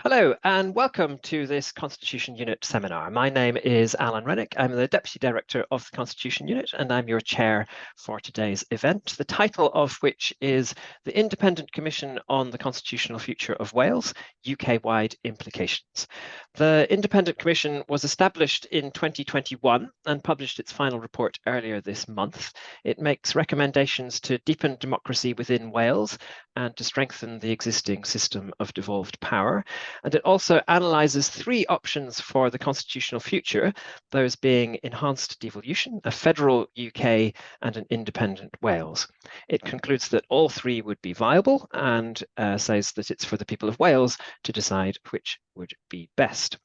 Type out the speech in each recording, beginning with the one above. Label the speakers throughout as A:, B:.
A: Hello and welcome to this Constitution Unit seminar. My name is Alan Rennick. I'm the Deputy Director of the Constitution Unit and I'm your chair for today's event, the title of which is the Independent Commission on the Constitutional Future of Wales, UK-wide Implications. The Independent Commission was established in 2021 and published its final report earlier this month. It makes recommendations to deepen democracy within Wales and to strengthen the existing system of devolved power. And it also analyses three options for the constitutional future, those being enhanced devolution, a federal UK and an independent Wales. It concludes that all three would be viable and says that it's for the people of Wales to decide which would be best.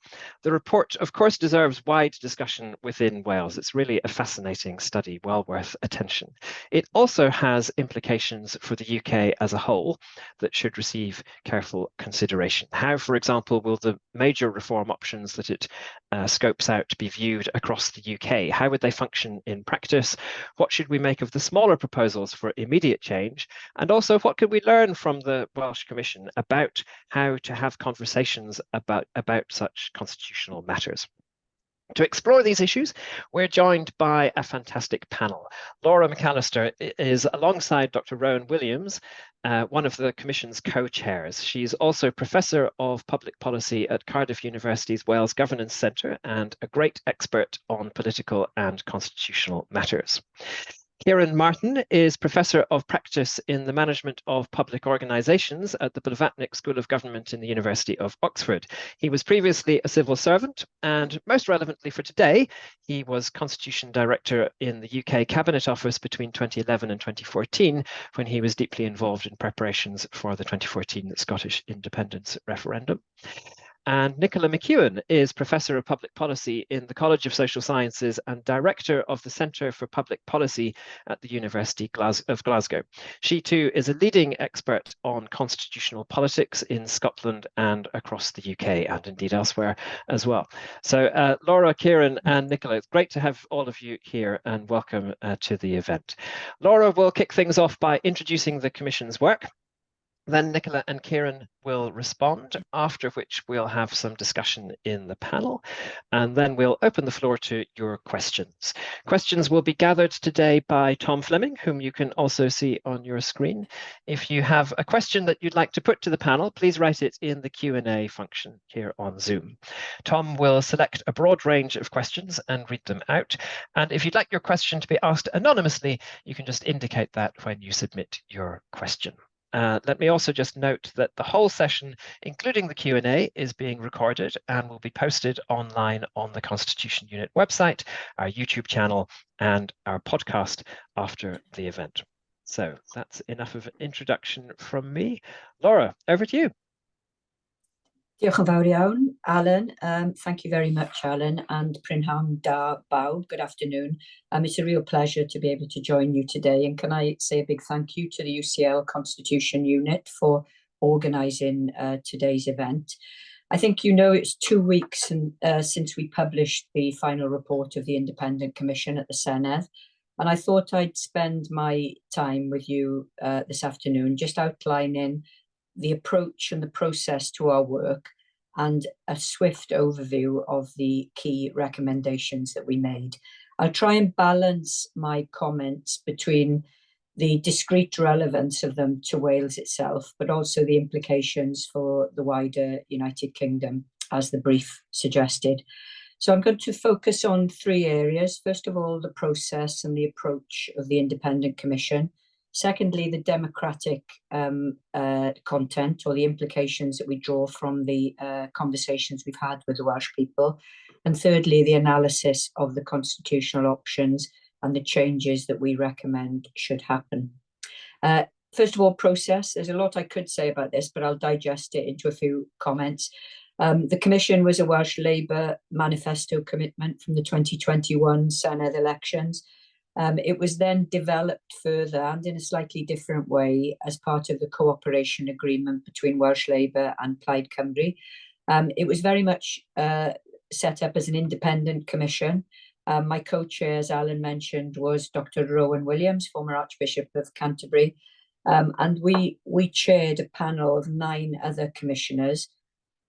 A: The report, of course, deserves wide discussion within Wales. It's really a fascinating study, well worth attention. It also has implications for the UK as a whole that should receive careful consideration. How, for example, will the major reform options that it scopes out be viewed across the UK? How would they function in practice? What should we make of the smaller proposals for immediate change? And also, what can we learn from the Welsh Commission about how to have conversations about such constitutional matters? To explore these issues, we're joined by a fantastic panel. Laura McAllister is alongside Dr. Rowan Williams, one of the Commission's co-chairs. She's also Professor of Public Policy at Cardiff University's Wales Governance Centre and a great expert on political and constitutional matters. Kieran Martin is Professor of Practice in the Management of Public Organisations at the Blavatnik School of Government in the University of Oxford. He was previously a civil servant and most relevantly for today, he was Constitution Director in the UK Cabinet Office between 2011 and 2014 when he was deeply involved in preparations for the 2014 Scottish independence referendum. And Nicola McEwen is Professor of Public Policy in the College of Social Sciences and Director of the Centre for Public Policy at the University of Glasgow. She too is a leading expert on constitutional politics in Scotland and across the UK and indeed elsewhere as well. So Laura, Kieran and Nicola, it's great to have all of you here and welcome to the event. Laura will kick things off by introducing the Commission's work. Then Nicola and Kieran will respond, after which we'll have some discussion in the panel, and then we'll open the floor to your questions. Questions will be gathered today by Tom Fleming, whom you can also see on your screen. If you have a question that you'd like to put to the panel, please write it in the Q&A function here on Zoom. Tom will select a broad range of questions and read them out. And if you'd like your question to be asked anonymously, you can just indicate that when you submit your question. Let me also just note that the whole session, including the Q&A, is being recorded and will be posted online on the Constitution Unit website, our YouTube channel, and our podcast after the event. So that's enough of an introduction from me. Laura, over to you.
B: Diolch yn fawr iawn, Alan. Thank you very much, Alan, and Prynhawn da bawb. Good afternoon. It's a real pleasure to be able to join you today. And can I say a big thank you to the UCL Constitution Unit for organising today's event. I think you know it's 2 weeks since we published the final report of the Independent Commission at the Senedd. And I thought I'd spend my time with you this afternoon just outlining the approach and the process to our work and a swift overview of the key recommendations that we made. I'll try and balance my comments between the discrete relevance of them to Wales itself, but also the implications for the wider United Kingdom, as the brief suggested. So I'm going to focus on three areas. First of all, the process and the approach of the Independent Commission. Secondly, the democratic content or the implications that we draw from the conversations we've had with the Welsh people. And thirdly, the analysis of the constitutional options and the changes that we recommend should happen. First of all, process. There's a lot I could say about this, but I'll digest it into a few comments. The Commission was a Welsh Labour manifesto commitment from the 2021 Senedd elections. It was then developed further and in a slightly different way as part of the cooperation agreement between Welsh Labour and Plaid Cymru. It was very much set up as an independent commission. My co-chair, as Alan mentioned, was Dr. Rowan Williams, former Archbishop of Canterbury. And we chaired a panel of 9 other commissioners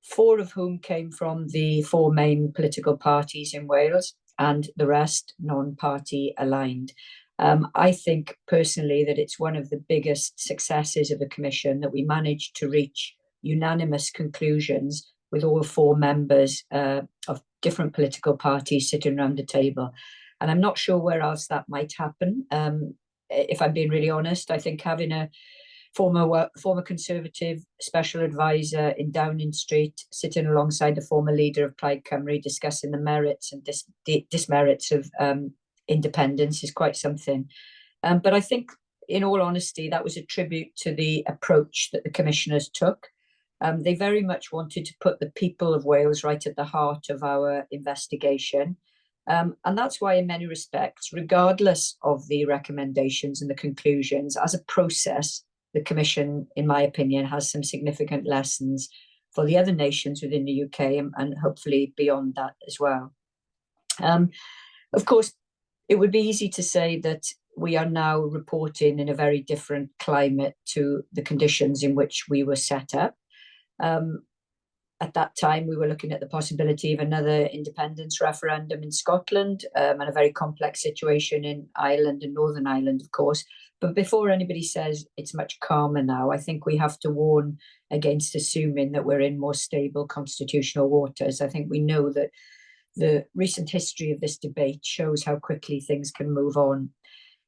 B: 4 of whom came from the 4 main political parties in Wales, and the rest non-party aligned. I think personally that it's one of the biggest successes of the Commission that we managed to reach unanimous conclusions with all 4 members of different political parties sitting around the table. And I'm not sure where else that might happen. If I'm being really honest, I think having a former Conservative special advisor in Downing Street sitting alongside the former leader of Plaid Cymru discussing the merits and dismerits of independence is quite something. But I think, in all honesty, that was a tribute to the approach that the commissioners took. They very much wanted to put the people of Wales right at the heart of our investigation. And that's why, in many respects, regardless of the recommendations and the conclusions, as a process, the Commission, in my opinion, has some significant lessons for the other nations within the UK and hopefully beyond that as well. Of course, it would be easy to say that we are now reporting in a very different climate to the conditions in which we were set up. At that time, we were looking at the possibility of another independence referendum in Scotland and a very complex situation in Ireland and Northern Ireland, of course. But before anybody says it's much calmer now, I think we have to warn against assuming that we're in more stable constitutional waters. I think we know that the recent history of this debate shows how quickly things can move on.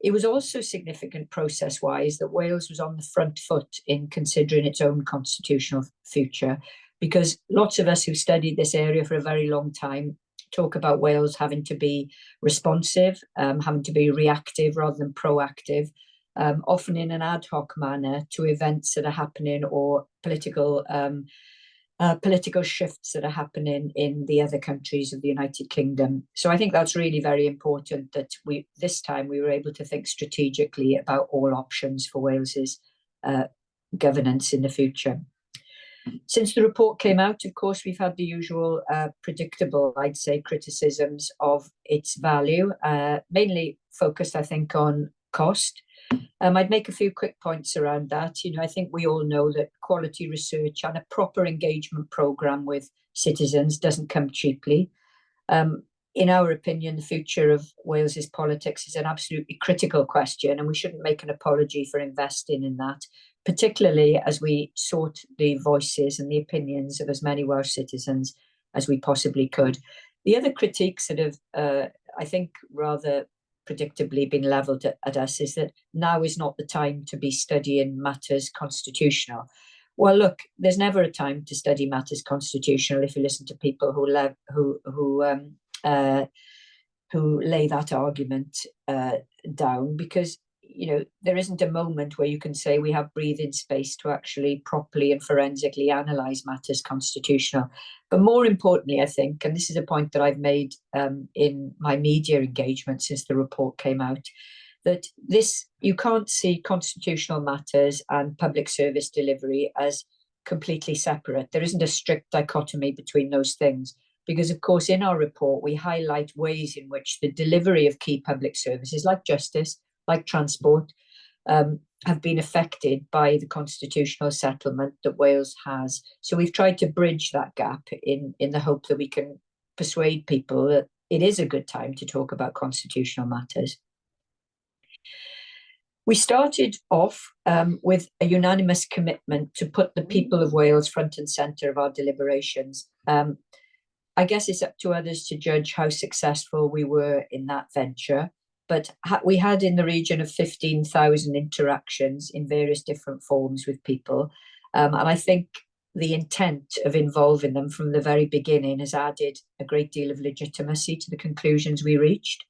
B: It was also significant process-wise that Wales was on the front foot in considering its own constitutional future, because lots of us who studied this area for a very long time talk about Wales having to be responsive, having to be reactive rather than proactive, often in an ad hoc manner to events that are happening or political shifts that are happening in the other countries of the United Kingdom. So I think that's really very important that this time we were able to think strategically about all options for Wales's governance in the future. Since the report came out, of course, we've had the usual predictable, I'd say, criticisms of its value, mainly focused, I think, on cost. I'd make a few quick points around that. I think we all know that quality research and a proper engagement programme with citizens doesn't come cheaply. In our opinion, the future of Wales's politics is an absolutely critical question, and we shouldn't make an apology for investing in that, particularly as we sought the voices and the opinions of as many Welsh citizens as we possibly could. The other critiques that have, I think, rather predictably been levelled at us is that now is not the time to be studying matters constitutional. Well, look, there's never a time to study matters constitutional if you listen to people who lay that argument down, because there isn't a moment where you can say we have breathing space to actually properly and forensically analyse matters constitutional. But more importantly, I think, and this is a point that I've made in my media engagement since the report came out, that you can't see constitutional matters and public service delivery as completely separate. There isn't a strict dichotomy between those things, because, of course, in our report, we highlight ways in which the delivery of key public services like justice, like transport, have been affected by the constitutional settlement that Wales has. So we've tried to bridge that gap in the hope that we can persuade people that it is a good time to talk about constitutional matters. We started off with a unanimous commitment to put the people of Wales front and centre of our deliberations. I guess it's up to others to judge how successful we were in that venture. But we had in the region of 15,000 interactions in various different forms with people. And I think the intent of involving them from the very beginning has added a great deal of legitimacy to the conclusions we reached,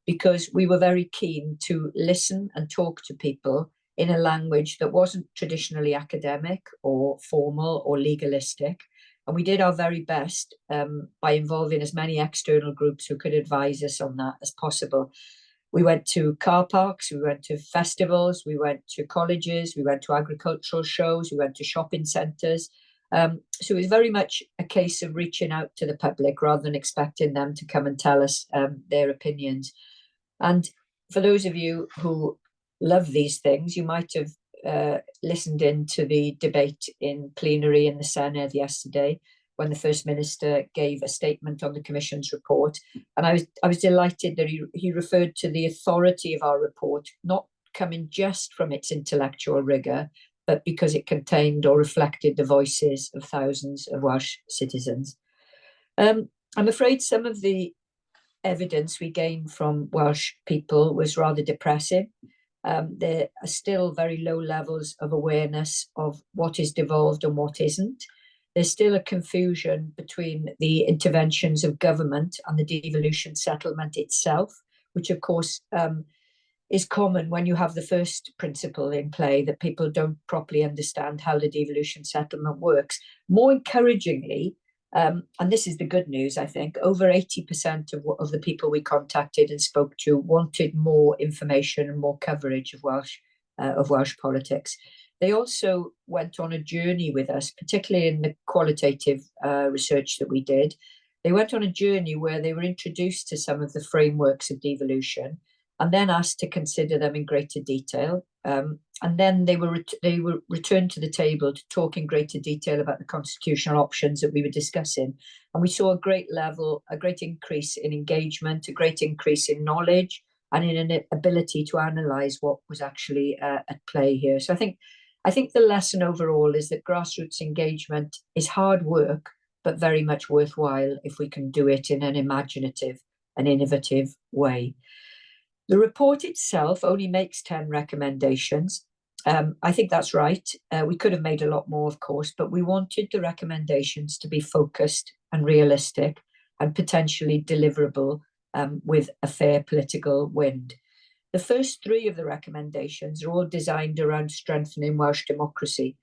B: because we were very keen to listen and talk to people in a language that wasn't traditionally academic or formal or legalistic. And we did our very best by involving as many external groups who could advise us on that as possible. We went to car parks, we went to festivals, we went to colleges, we went to agricultural shows, we went to shopping centres. So it was very much a case of reaching out to the public rather than expecting them to come and tell us their opinions. And for those of you who love these things, you might have listened in to the debate in plenary in the Senedd yesterday. when the First Minister gave a statement on the Commission's report. And I was delighted that he referred to the authority of our report, not coming just from its intellectual rigour, but because it contained or reflected the voices of thousands of Welsh citizens. I'm afraid some of the evidence we gained from Welsh people was rather depressive. There are still very low levels of awareness of what is devolved and what isn't. There's still a confusion between the interventions of government and the devolution settlement itself, which of course is common when you have the first principle in play, that people don't properly understand how the devolution settlement works. More encouragingly, and this is the good news, I think, over 80% of the people we contacted and spoke to wanted more information and more coverage of Welsh politics. They also went on a journey with us, particularly in the qualitative research that we did. They went on a journey where they were introduced to some of the frameworks of devolution and then asked to consider them in greater detail. And then they were returned to the table to talk in greater detail about the constitutional options that we were discussing. And we saw a great increase in engagement, a great increase in knowledge, and in an ability to analyse what was actually at play here. So I think the lesson overall is that grassroots engagement is hard work, but very much worthwhile if we can do it in an imaginative and innovative way. The report itself only makes 10 recommendations. I think that's right. We could have made a lot more, of course, but we wanted the recommendations to be focused and realistic and potentially deliverable with a fair political wind. The first 3 of the recommendations are all designed around strengthening Welsh democracy.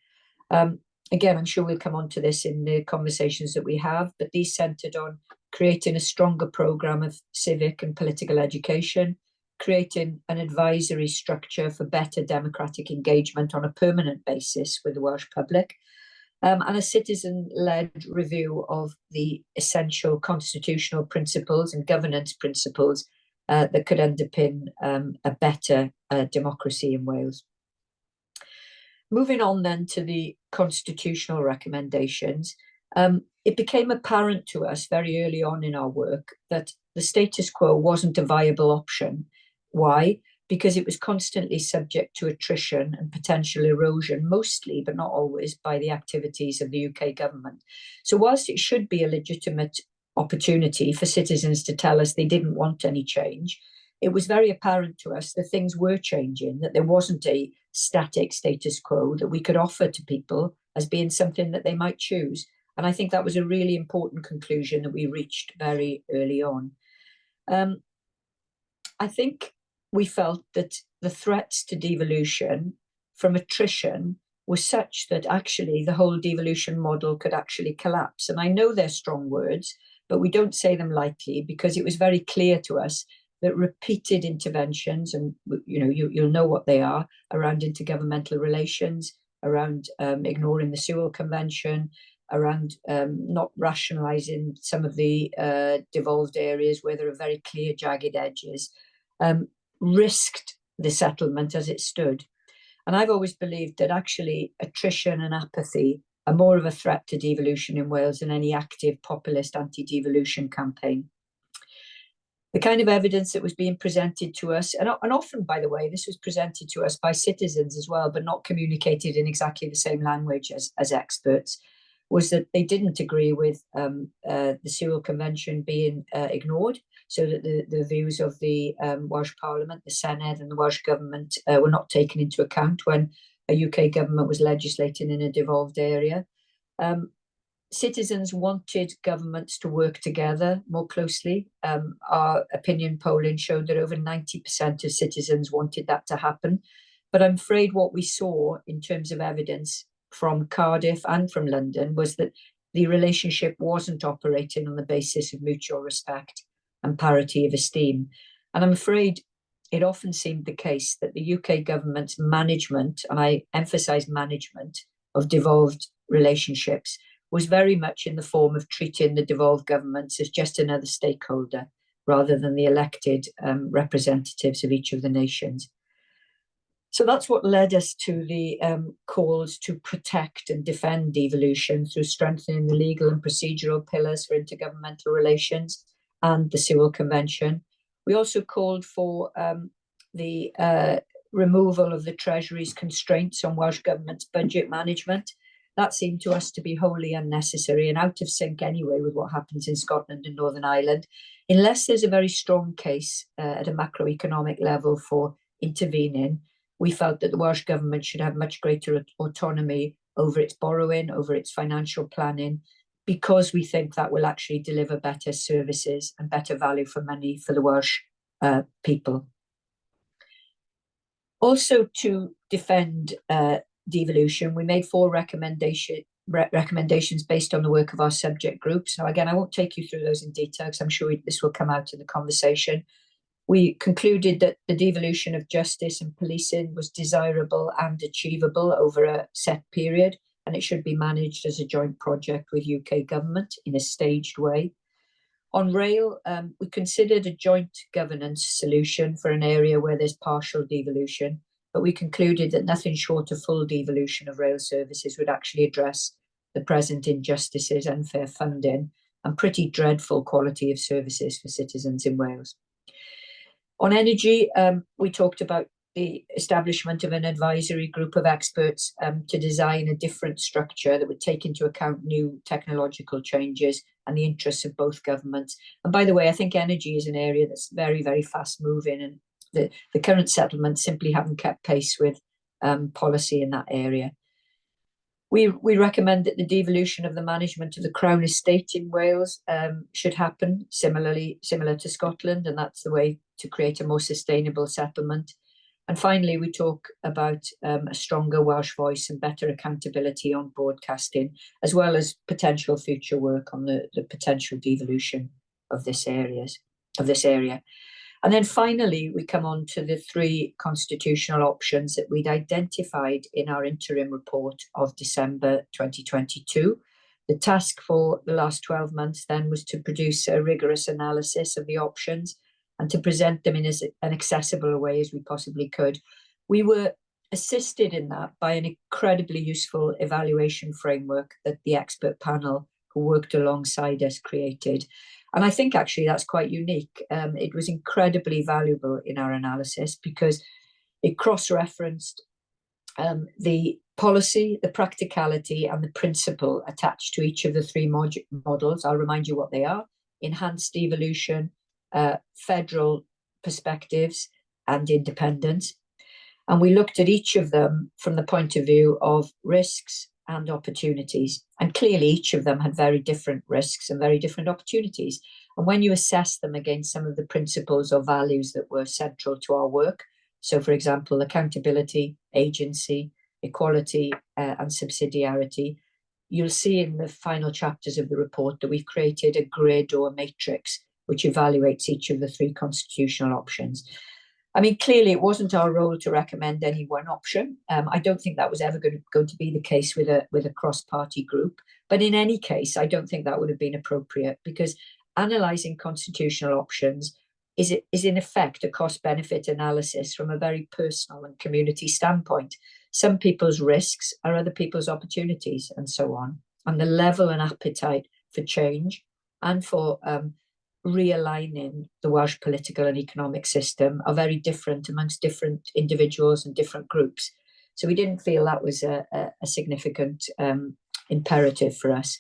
B: Again, I'm sure we'll come on to this in the conversations that we have, but these centred on creating a stronger programme of civic and political education, creating an advisory structure for better democratic engagement on a permanent basis with the Welsh public, and a citizen-led review of the essential constitutional principles and governance principles that could underpin a better democracy in Wales. Moving on then to the constitutional recommendations, it became apparent to us very early on in our work that the status quo wasn't a viable option. Why? Because it was constantly subject to attrition and potential erosion, mostly, but not always, by the activities of the UK government. So whilst it should be a legitimate opportunity for citizens to tell us they didn't want any change, it was very apparent to us that things were changing, that there wasn't a static status quo that we could offer to people as being something that they might choose. And I think that was a really important conclusion that we reached very early on. I think we felt that the threats to devolution from attrition were such that actually the whole devolution model could actually collapse. And I know they're strong words, but we don't say them lightly, because it was very clear to us that repeated interventions, and you'll know what they are, around intergovernmental relations, around ignoring the Sewell Convention, around not rationalising some of the devolved areas where there are very clear jagged edges, risked the settlement as it stood. And I've always believed that actually attrition and apathy are more of a threat to devolution in Wales than any active populist anti-devolution campaign. The kind of evidence that was being presented to us, and often, by the way, this was presented to us by citizens as well, but not communicated in exactly the same language as experts, was that they didn't agree with the Sewell Convention being ignored, so that the views of the Welsh Parliament, the Senedd and the Welsh Government were not taken into account when a UK government was legislating in a devolved area. Citizens wanted governments to work together more closely. Our opinion polling showed that over 90% of citizens wanted that to happen. But I'm afraid what we saw in terms of evidence from Cardiff and from London was that the relationship wasn't operating on the basis of mutual respect and parity of esteem. And I'm afraid it often seemed the case that the UK government's management, and I emphasise management, of devolved relationships was very much in the form of treating the devolved governments as just another stakeholder rather than the elected representatives of each of the nations. So that's what led us to the calls to protect and defend devolution through strengthening the legal and procedural pillars for intergovernmental relations and the Sewell Convention. We also called for the removal of the Treasury's constraints on Welsh Government's budget management. That seemed to us to be wholly unnecessary and out of sync anyway with what happens in Scotland and Northern Ireland. Unless there's a very strong case at a macroeconomic level for intervening, we felt that the Welsh Government should have much greater autonomy over its borrowing, over its financial planning, because we think that will actually deliver better services and better value for money for the Welsh people. Also, to defend devolution, we made 4 recommendations based on the work of our subject groups. Now, again, I won't take you through those in detail because I'm sure this will come out in the conversation. We concluded that the devolution of justice and policing was desirable and achievable over a set period, and it should be managed as a joint project with UK government in a staged way. On rail, we considered a joint governance solution for an area where there's partial devolution, but we concluded that nothing short of full devolution of rail services would actually address the present injustices, unfair funding, and pretty dreadful quality of services for citizens in Wales. On energy, we talked about the establishment of an advisory group of experts to design a different structure that would take into account new technological changes and the interests of both governments. And by the way, I think energy is an area that's very, very fast moving, and the current settlements simply haven't kept pace with policy in that area. We recommend that the devolution of the management of the Crown Estate in Wales should happen similar to Scotland, and that's the way to create a more sustainable settlement. And finally, we talk about a stronger Welsh voice and better accountability on broadcasting, as well as potential future work on the potential devolution of this area. And then finally, we come on to the 3 constitutional options that we'd identified in our interim report of December 2022. The task for the last 12 months then was to produce a rigorous analysis of the options and to present them in as an accessible way as we possibly could. We were assisted in that by an incredibly useful evaluation framework that the expert panel who worked alongside us created. And I think actually that's quite unique. It was incredibly valuable in our analysis because it cross-referenced the policy, the practicality, and the principle attached to each of the 3 models. I'll remind you what they are: enhanced devolution, federal perspectives, and independence. And we looked at each of them from the point of view of risks and opportunities. And clearly each of them had very different risks and very different opportunities. And when you assess them against some of the principles or values that were central to our work, so for example, accountability, agency, equality, and subsidiarity, you'll see in the final chapters of the report that we've created a grid or a matrix which evaluates each of the 3 constitutional options. I mean, clearly it wasn't our role to recommend any one option. I don't think that was ever going to be the case with a cross-party group. But in any case, I don't think that would have been appropriate, because analysing constitutional options is in effect a cost-benefit analysis from a very personal and community standpoint. Some people's risks are other people's opportunities, and so on. And the level and appetite for change and for realigning the Welsh political and economic system are very different amongst different individuals and different groups. So we didn't feel that was a significant imperative for us.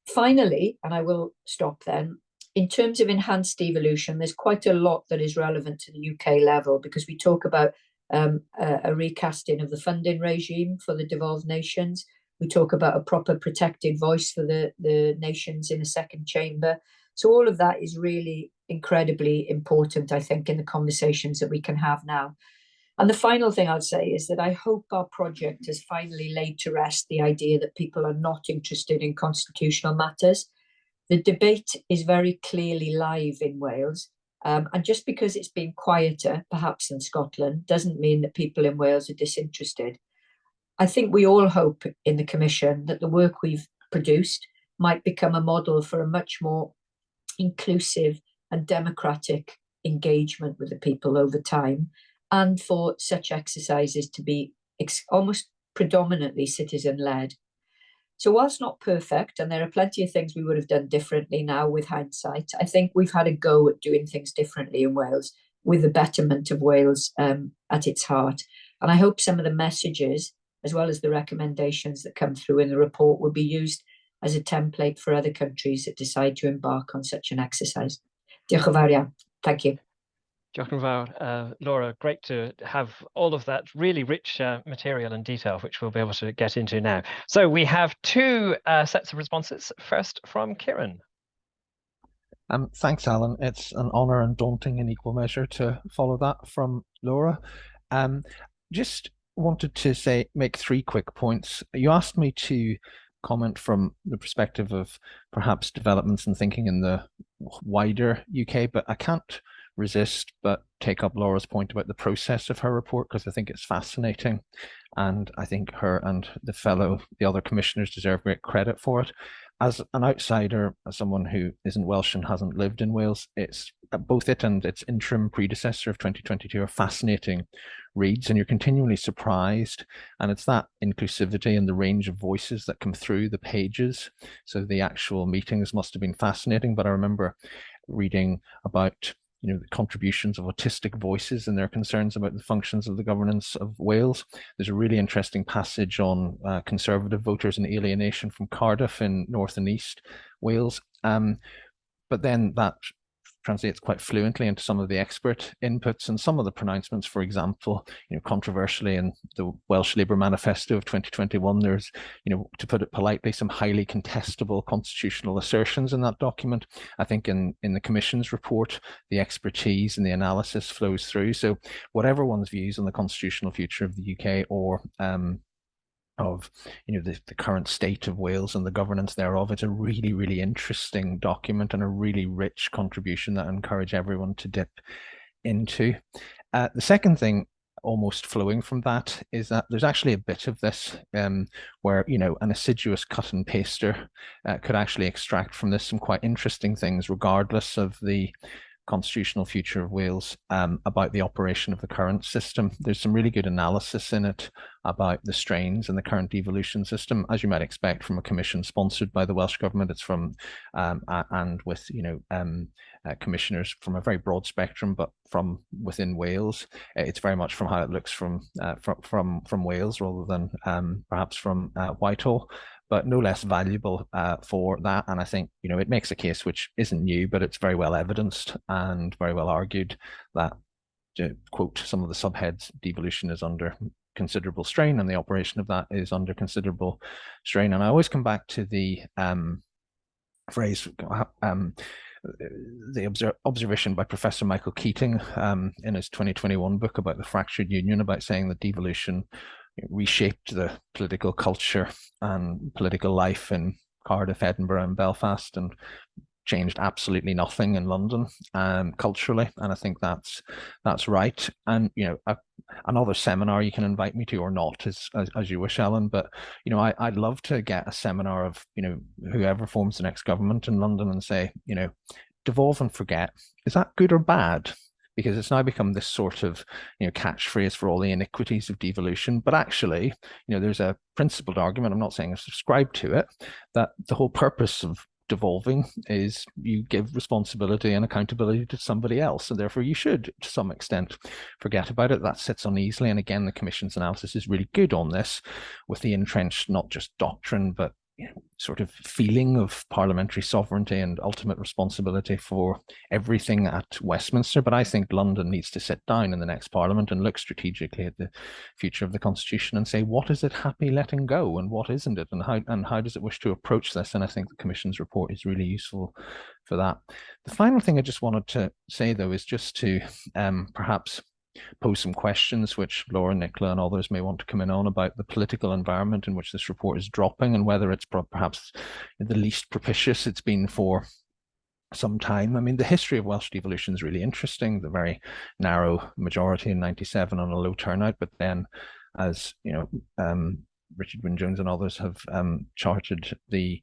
B: Finally, and I will stop then, in terms of enhanced devolution, there's quite a lot that is relevant to the UK level, because we talk about a recasting of the funding regime for the devolved nations. We talk about a proper protected voice for the nations in a second chamber. So all of that is really incredibly important, I think, in the conversations that we can have now. And the final thing I'll say is that I hope our project has finally laid to rest the idea that people are not interested in constitutional matters. The debate is very clearly live in Wales. And just because it's been quieter, perhaps in Scotland, doesn't mean that people in Wales are disinterested. I think we all hope in the Commission that the work we've produced might become a model for a much more inclusive and democratic engagement with the people over time. and for such exercises to be almost predominantly citizen-led. So whilst not perfect, and there are plenty of things we would have done differently now with hindsight, I think we've had a go at doing things differently in Wales with the betterment of Wales at its heart. And I hope some of the messages, as well as the recommendations that come through in the report, will be used as a template for other countries that decide to embark on such an exercise. Diolch yn fawr iawn. Thank you.
A: Diolch yn fawr, Laura, great to have all of that really rich material and detail, which we'll be able to get into now. So we have two sets of responses. First from Kieran.
C: Thanks, Alan. It's an honour and daunting in equal measure to follow that from Laura. Just wanted to make 3 quick points. You asked me to comment from the perspective of perhaps developments and thinking in the wider UK, but I can't resist but take up Laura's point about the process of her report, because I think it's fascinating, and I think her and the other commissioners deserve great credit for it. As an outsider, as someone who isn't Welsh and hasn't lived in Wales, it's both it and its interim predecessor of 2022 are fascinating reads, and you're continually surprised. And it's that inclusivity and the range of voices that come through the pages. So the actual meetings must have been fascinating. But I remember reading about the contributions of autistic voices and their concerns about the functions of the governance of Wales. There's a really interesting passage on Conservative voters and alienation from Cardiff in North and East Wales. But then that translates quite fluently into some of the expert inputs and some of the pronouncements. For example, controversially in the Welsh Labour Manifesto of 2021, there's, to put it politely, some highly contestable constitutional assertions in that document. I think in the Commission's report, the expertise and the analysis flows through. So whatever one's views on the constitutional future of the UK or of the current state of Wales and the governance thereof, it's a really, really interesting document and a really rich contribution that I encourage everyone to dip into. The second thing, almost flowing from that, is that there's actually a bit of this where an assiduous cut and paster could actually extract from this some quite interesting things, regardless of the constitutional future of Wales, about the operation of the current system. There's some really good analysis in it about the strains in the current devolution system, as you might expect from a commission sponsored by the Welsh Government. It's from and with commissioners from a very broad spectrum, but from within Wales. It's very much from how it looks from Wales rather than perhaps from Whitehall, but no less valuable for that. And I think, it makes a case which isn't new, but it's very well evidenced and very well argued that, to quote some of the subheads, devolution is under considerable strain and the operation of that is under considerable strain. And I always come back to the phrase, the observation by Professor Michael Keating in his 2021 book about the fractured union, about saying that devolution reshaped the political culture and political life in Cardiff, Edinburgh and Belfast, and changed absolutely nothing in London culturally. And I think that's right. And another seminar you can invite me to or not, as you wish, Alan, but I'd love to get a seminar of whoever forms the next government in London and say, devolve and forget, is that good or bad? Because it's now become this sort of catchphrase for all the iniquities of devolution. But actually, there's a principled argument, I'm not saying I subscribe to it, that the whole purpose of devolving is you give responsibility and accountability to somebody else, and therefore you should, to some extent, forget about it. That sits uneasily. And again, the Commission's analysis is really good on this, with the entrenched, not just doctrine, but sort of feeling of parliamentary sovereignty and ultimate responsibility for everything at Westminster. But I think London needs to sit down in the next Parliament and look strategically at the future of the Constitution and say, what is it happy letting go and what isn't it, and how does it wish to approach this? And I think the Commission's report is really useful for that. The final thing I just wanted to say, though, is just to perhaps pose some questions which Laura, Nicola and others may want to come in on, about the political environment in which this report is dropping and whether it's perhaps the least propitious it's been for some time. I mean, the history of Welsh devolution is really interesting, the very narrow majority in 97 on a low turnout, but then, as Richard Wynne-Jones and others have charted, the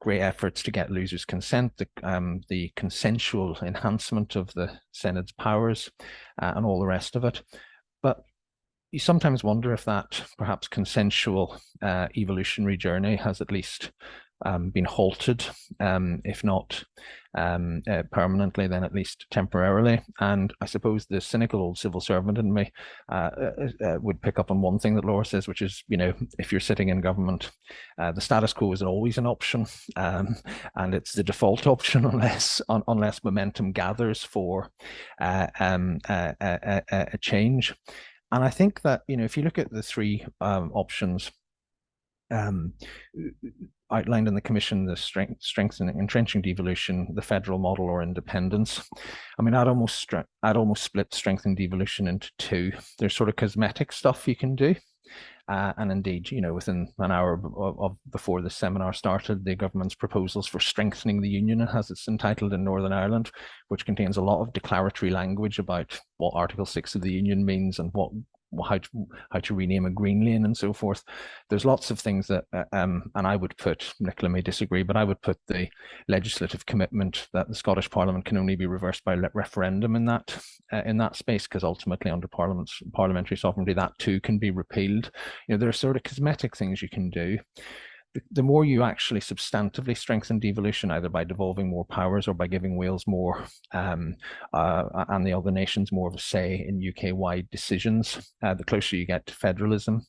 C: great efforts to get losers' consent, the consensual enhancement of the Senate's powers, and all the rest of it. But you sometimes wonder if that perhaps consensual evolutionary journey has at least been halted, if not permanently, then at least temporarily. And I suppose the cynical old civil servant in me would pick up on one thing that Laura says, which is, you know, if you're sitting in government, the status quo is always an option, and it's the default option unless momentum gathers for a change. And I think that, you know, if you look at the three options outlined in the Commission, the strengthening, entrenching devolution, the federal model, or independence. I mean, I'd almost split strengthening devolution into two. There's sort of cosmetic stuff you can do. And indeed, you know, within an hour before the seminar started, the government's proposals for strengthening the union, as it's entitled, in Northern Ireland, which contains a lot of declaratory language about what Article 6 of the union means and how to rename a green lane and so forth. There's lots of things that, and I would put, Nicola may disagree, but I would put the legislative commitment that the Scottish Parliament can only be reversed by referendum in that space, because ultimately under parliamentary sovereignty that too can be repealed. You know, there are sort of cosmetic things you can do. The more you actually substantively strengthen devolution, either by devolving more powers or by giving Wales more and the other nations more of a say in UK-wide decisions, the closer you get to federalism.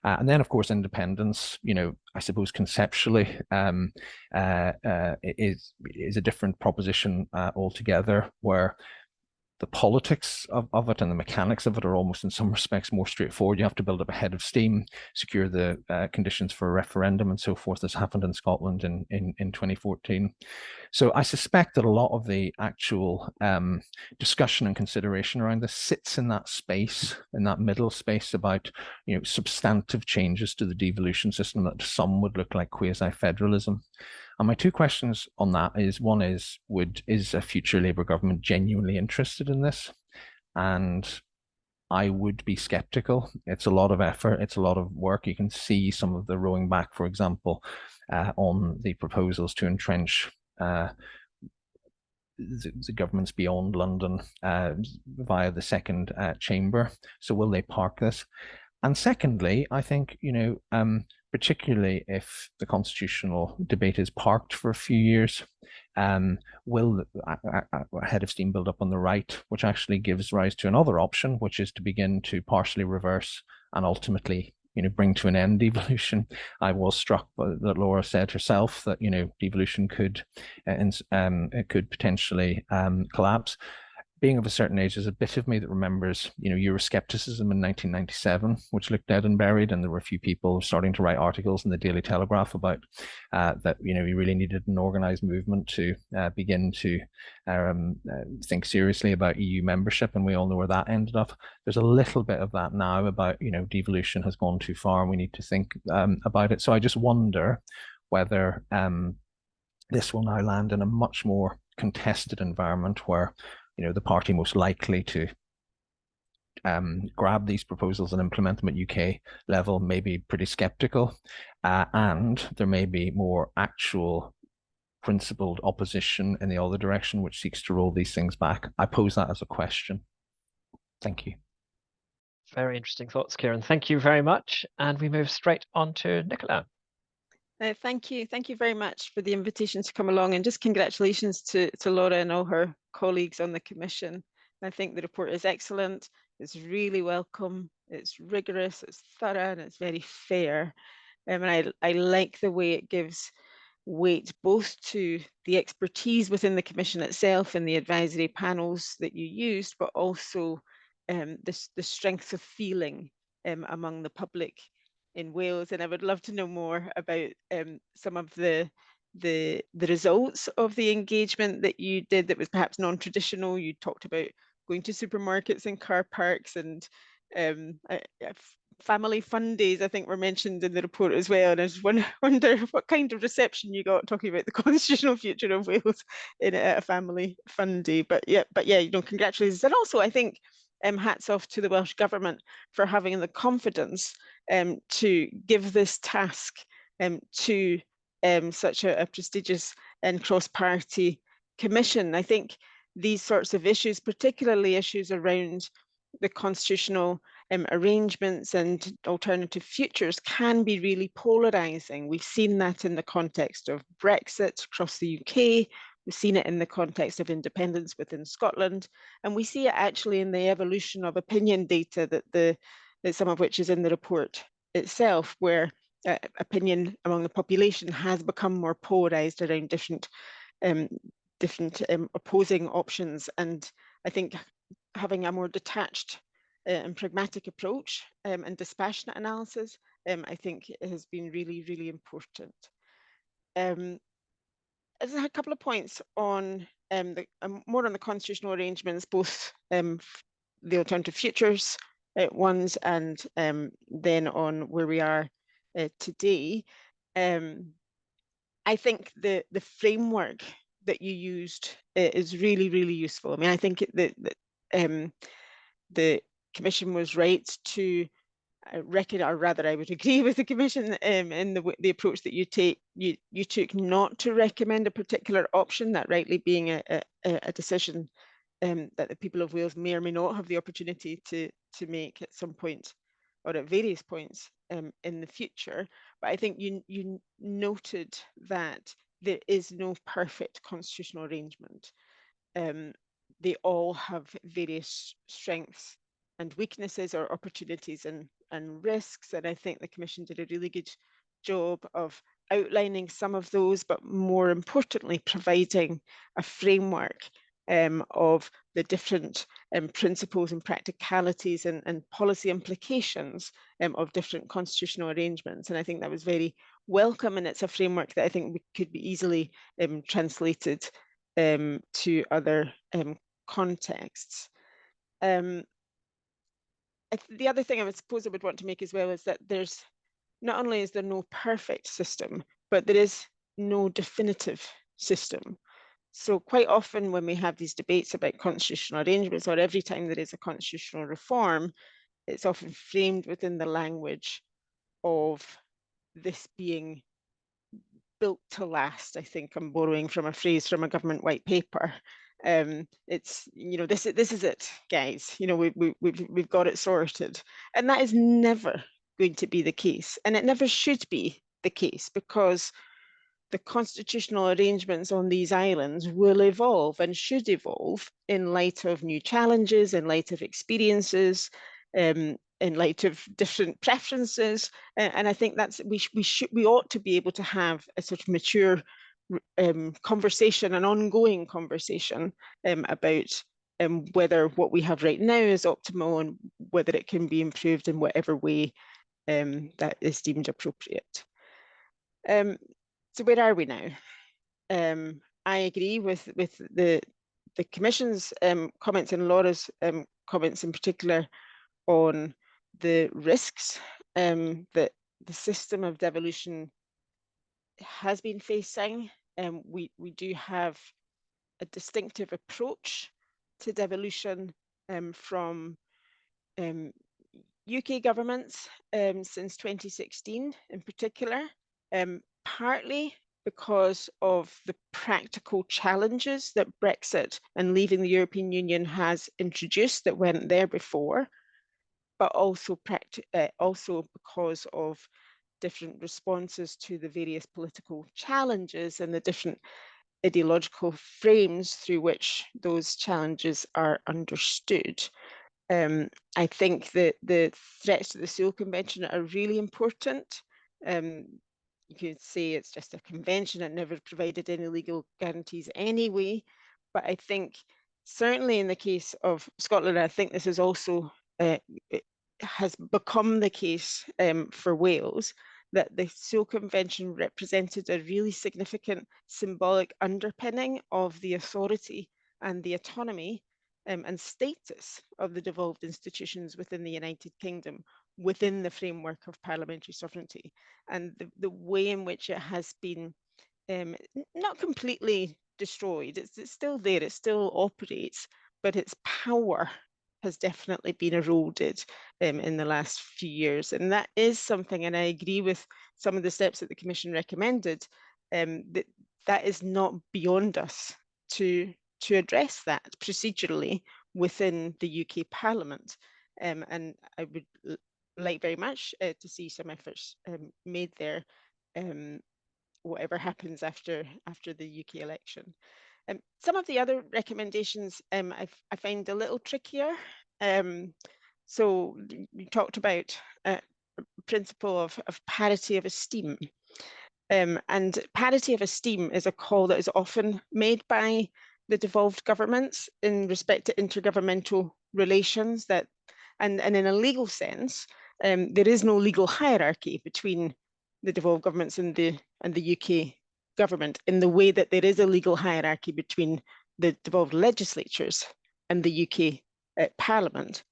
C: And then, of course, independence, you know, I suppose conceptually is a different proposition altogether, where the politics of it and the mechanics of it are almost in some respects more straightforward. You have to build up a head of steam, secure the conditions for a referendum and so forth, as happened in Scotland in 2014. So I suspect that a lot of the actual discussion and consideration around this sits in that space, in that middle space about, you know, substantive changes to the devolution system that to some would look like quasi-federalism. And my two questions on that is, one is a future Labour government genuinely interested in this? And I would be skeptical. It's a lot of effort, it's a lot of work. You can see some of the rowing back, for example, on the proposals to entrench the governments beyond London via the second chamber. So will they park this? And secondly, I think, you know, particularly if the constitutional debate is parked for a few years, will a head of steam build up on the right, which actually gives rise to another option, which is to begin to partially reverse and ultimately, you know, bring to an end devolution. I was struck that Laura said herself that, you know, devolution could potentially collapse. Being of a certain age, there's a bit of me that remembers, you know, Euroscepticism in 1997, which looked dead and buried, and there were a few people starting to write articles in the Daily Telegraph about that, you know, we really needed an organised movement to begin to think seriously about EU membership, and we all know where that ended up. There's a little bit of that now about, you know, devolution has gone too far and we need to think about it. So I just wonder whether this will now land in a much more contested environment where, you know, the party most likely to grab these proposals and implement them at UK level may be pretty skeptical, and there may be more actual principled opposition in the other direction, which seeks to roll these things back. I pose that as a question. Thank you.
A: Very interesting thoughts, Kieran. Thank you very much. And we move straight on to Nicola.
D: Thank you very much for the invitation to come along, and just congratulations to Laura and all her colleagues on the Commission. I think the report is excellent, it's really welcome, it's rigorous, it's thorough, and it's very fair. And I like the way it gives weight both to the expertise within the Commission itself and the advisory panels that you used, but also the strength of feeling among the public in Wales. And I would love to know more about some of the results of the engagement that you did that was perhaps non-traditional. You talked about going to supermarkets and car parks, and family fun days, I think, were mentioned in the report as well. And I just wonder what kind of reception you got talking about the constitutional future of Wales in a family fun day. But yeah, you know, congratulations. And also, I think hats off to the Welsh Government for having the confidence to give this task to such a prestigious and cross-party commission. I think these sorts of issues, particularly issues around the constitutional arrangements and alternative futures, can be really polarising. We've seen that in the context of Brexit across the UK. We've seen it in the context of independence within Scotland, and we see it actually in the evolution of opinion data that some of which is in the report itself, where opinion among the population has become more polarised around different opposing options. And I think having a more detached and pragmatic approach and dispassionate analysis, I think has been really, really important. There's a couple of points on more on the constitutional arrangements, both the alternative futures ones and then on where we are today. I think the framework that you used is really, really useful. I mean, I think that the Commission was right to reckon, or rather, I would agree with the Commission in the approach that you took not to recommend a particular option, that rightly being a decision that the people of Wales may or may not have the opportunity to make at some point or at various points in the future. But I think you noted that there is no perfect constitutional arrangement. They all have various strengths and weaknesses, or opportunities and risks. And I think the Commission did a really good job of outlining some of those, but more importantly, providing a framework of the different principles and practicalities and policy implications of different constitutional arrangements. And I think that was very welcome, and it's a framework that I think could be easily translated to other contexts. The other thing I suppose I would want to make as well is that there's not only is there no perfect system, but there is no definitive system. So quite often when we have these debates about constitutional arrangements, or every time there is a constitutional reform, it's often framed within the language of this being built to last. I think I'm borrowing from a phrase from a government white paper. It's, you know, this is it, guys. You know, we've got it sorted, and that is never going to be the case, and it never should be the case, because the constitutional arrangements on these islands will evolve and should evolve in light of new challenges, in light of experiences, in light of different preferences. And I think that's we ought to be able to have a sort of mature conversation, an ongoing conversation about whether what we have right now is optimal and whether it can be improved in whatever way that is deemed appropriate. So where are we now? I agree with the Commission's comments and Laura's comments in particular on the risks that the system of devolution has been facing. We do have a distinctive approach to devolution from UK governments since 2016 in particular, partly because of the practical challenges that Brexit and leaving the European Union has introduced that weren't there before, but also because of different responses to the various political challenges and the different ideological frames through which those challenges are understood. I think that the threats to the Seoul Convention are really important. You could say it's just a convention, it never provided any legal guarantees anyway. But I think certainly in the case of Scotland, I think this is also it has become the case for Wales, that the Seoul Convention represented a really significant symbolic underpinning of the authority and the autonomy and status of the devolved institutions within the United Kingdom, within the framework of parliamentary sovereignty. And the way in which it has been not completely destroyed, it's still there, it still operates, but its power has definitely been eroded in the last few years. And that is something, and I agree with some of the steps that the Commission recommended, that is not beyond us to address that procedurally within the UK Parliament. And I would like very much to see some efforts made there, whatever happens after the UK election. Some of the other recommendations I find a little trickier. So you talked about principle of parity of esteem. And parity of esteem is a call that is often made by the devolved governments in respect to intergovernmental relations, and in a legal sense, there is no legal hierarchy between the devolved governments and the UK government, in the way that there is a legal hierarchy between the devolved legislatures and the UK Parliament.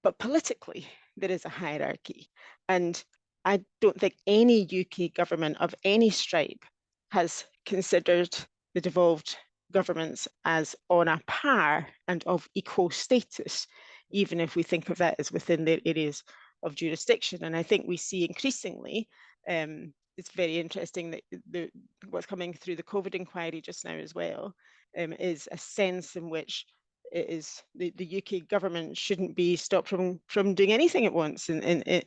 D: But politically, there is a hierarchy. And I don't think any UK government of any stripe has considered the devolved governments as on a par and of equal status, even if we think of that as within their areas of jurisdiction. And I think we see increasingly, it's very interesting that what's coming through the COVID inquiry just now as well, is a sense in which it is the UK government shouldn't be stopped from doing anything it wants in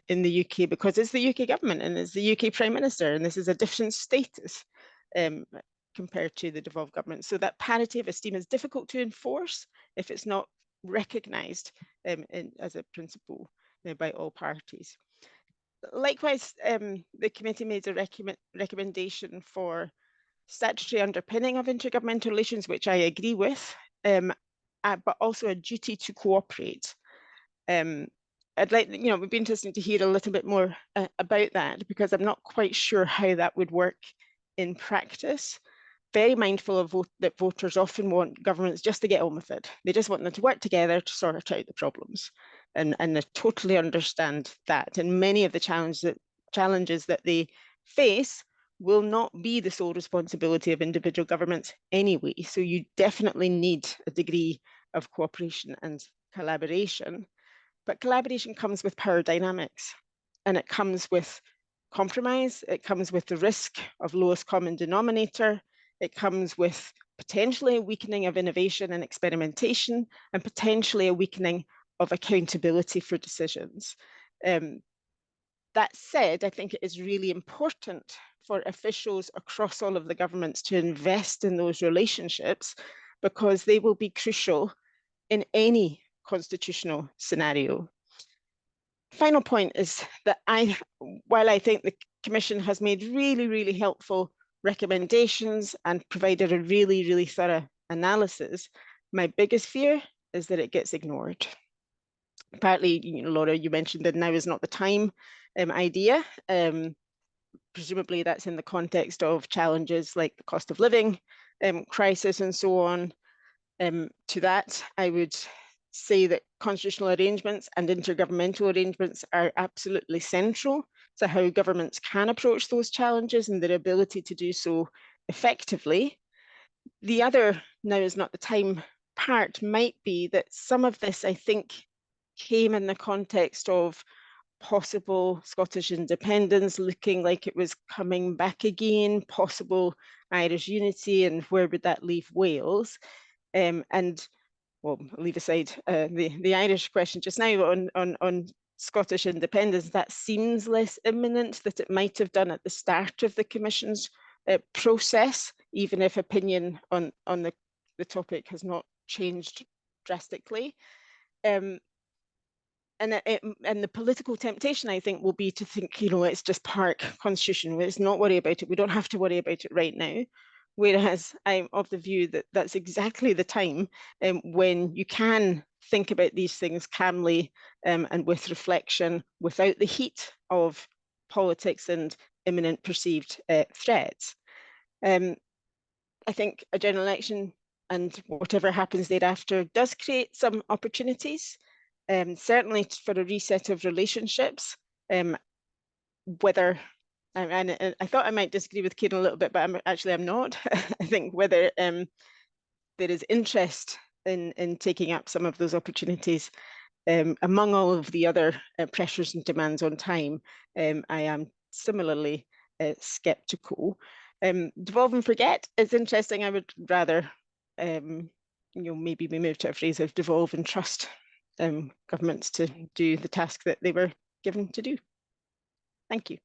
D: the UK, because it's the UK government and it's the UK Prime Minister, and this is a different status compared to the devolved government. So that parity of esteem is difficult to enforce if it's not recognised as a principle by all parties. Likewise, the committee made a recommendation for statutory underpinning of intergovernmental relations, which I agree with, but also a duty to cooperate. I'd like, it would be interesting to hear a little bit more about that, because I'm not quite sure how that would work in practice. Very mindful of that voters often want governments just to get on with it. They just want them to work together to sort out the problems. And I totally understand that. And many of the challenges that they face will not be the sole responsibility of individual governments anyway. So you definitely need a degree of cooperation and collaboration. But collaboration comes with power dynamics, and it comes with compromise. It comes with the risk of lowest common denominator. It comes with potentially a weakening of innovation and experimentation, and potentially a weakening of accountability for decisions. That said, I think it is really important for officials across all of the governments to invest in those relationships, because they will be crucial in any constitutional scenario. Final point is that while I think the Commission has made really, really helpful recommendations and provided a really, really thorough analysis, my biggest fear is that it gets ignored. Partly, Laura, you mentioned that now is not the time idea. Presumably that's in the context of challenges like the cost of living crisis and so on. To that, I would say that constitutional arrangements and intergovernmental arrangements are absolutely central to how governments can approach those challenges and their ability to do so effectively. The other now is not the time part might be that some of this, I think, came in the context of possible Scottish independence looking like it was coming back again, possible Irish unity, and where would that leave Wales? And well, leave aside the Irish question just now on Scottish independence, that seems less imminent than it might have done at the start of the Commission's process, even if opinion on the topic has not changed drastically. And the political temptation, I think, will be to think, let's just park constitution. Let's not worry about it. We don't have to worry about it right now. Whereas I'm of the view that that's exactly the time when you can think about these things calmly and with reflection, without the heat of politics and imminent perceived threats. I think a general election and whatever happens thereafter does create some opportunities. Certainly for a reset of relationships, whether, and I thought I might disagree with Kieran a little bit, but I'm not. I think whether there is interest in taking up some of those opportunities among all of the other pressures and demands on time, I am similarly skeptical. Devolve and forget is interesting. I would rather, maybe we move to a phrase of devolve and trust governments to do the task that they were given to do. Thank you.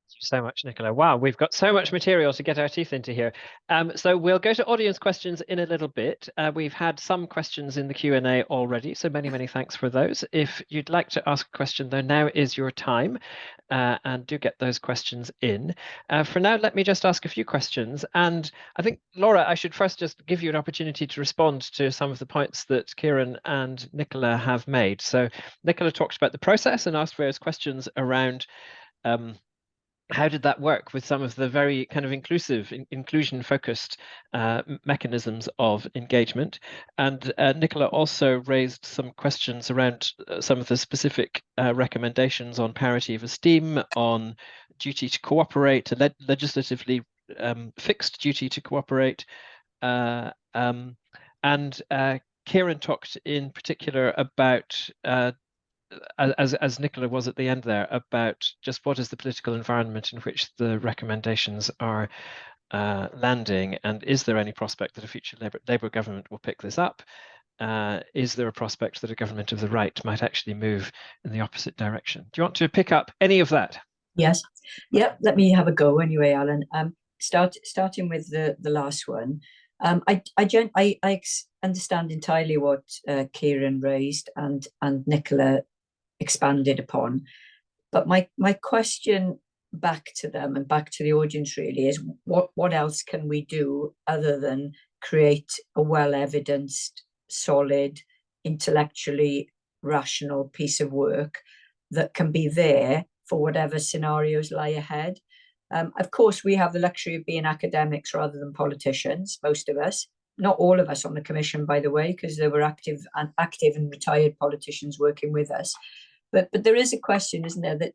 A: Thank you so much, Nicola. Wow, we've got so much material to get our teeth into here. So we'll go to audience questions in a little bit. We've had some questions in the Q&A already, so many thanks for those. If you'd like to ask a question, though, now is your time, and do get those questions in. For now, let me just ask a few questions. And I think, Laura, I should first just give you an opportunity to respond to some of the points that Kieran and Nicola have made. So Nicola talked about the process and asked various questions around how did that work with some of the very kind of inclusive, inclusion-focused mechanisms of engagement? And Nicola also raised some questions around some of the specific recommendations on parity of esteem, on duty to cooperate, legislatively fixed duty to cooperate. And Kieran talked in particular about as Nicola was at the end there, about just what is the political environment in which the recommendations are landing, and is there any prospect that a future Labour government will pick this up? Is there a prospect that a government of the right might actually move in the opposite direction? Do you want to pick up any of that?
B: Yes. Yep. Let me have a go anyway, Alan. Starting with the last one. I understand entirely what Kieran raised and Nicola expanded upon, but my question back to them and back to the audience really is what else can we do other than create a well-evidenced, solid, intellectually rational piece of work that can be there for whatever scenarios lie ahead? Of course, we have the luxury of being academics rather than politicians, most of us. Not all of us on the commission, by the way, because there were active and retired politicians working with us. But there is a question, isn't there, that,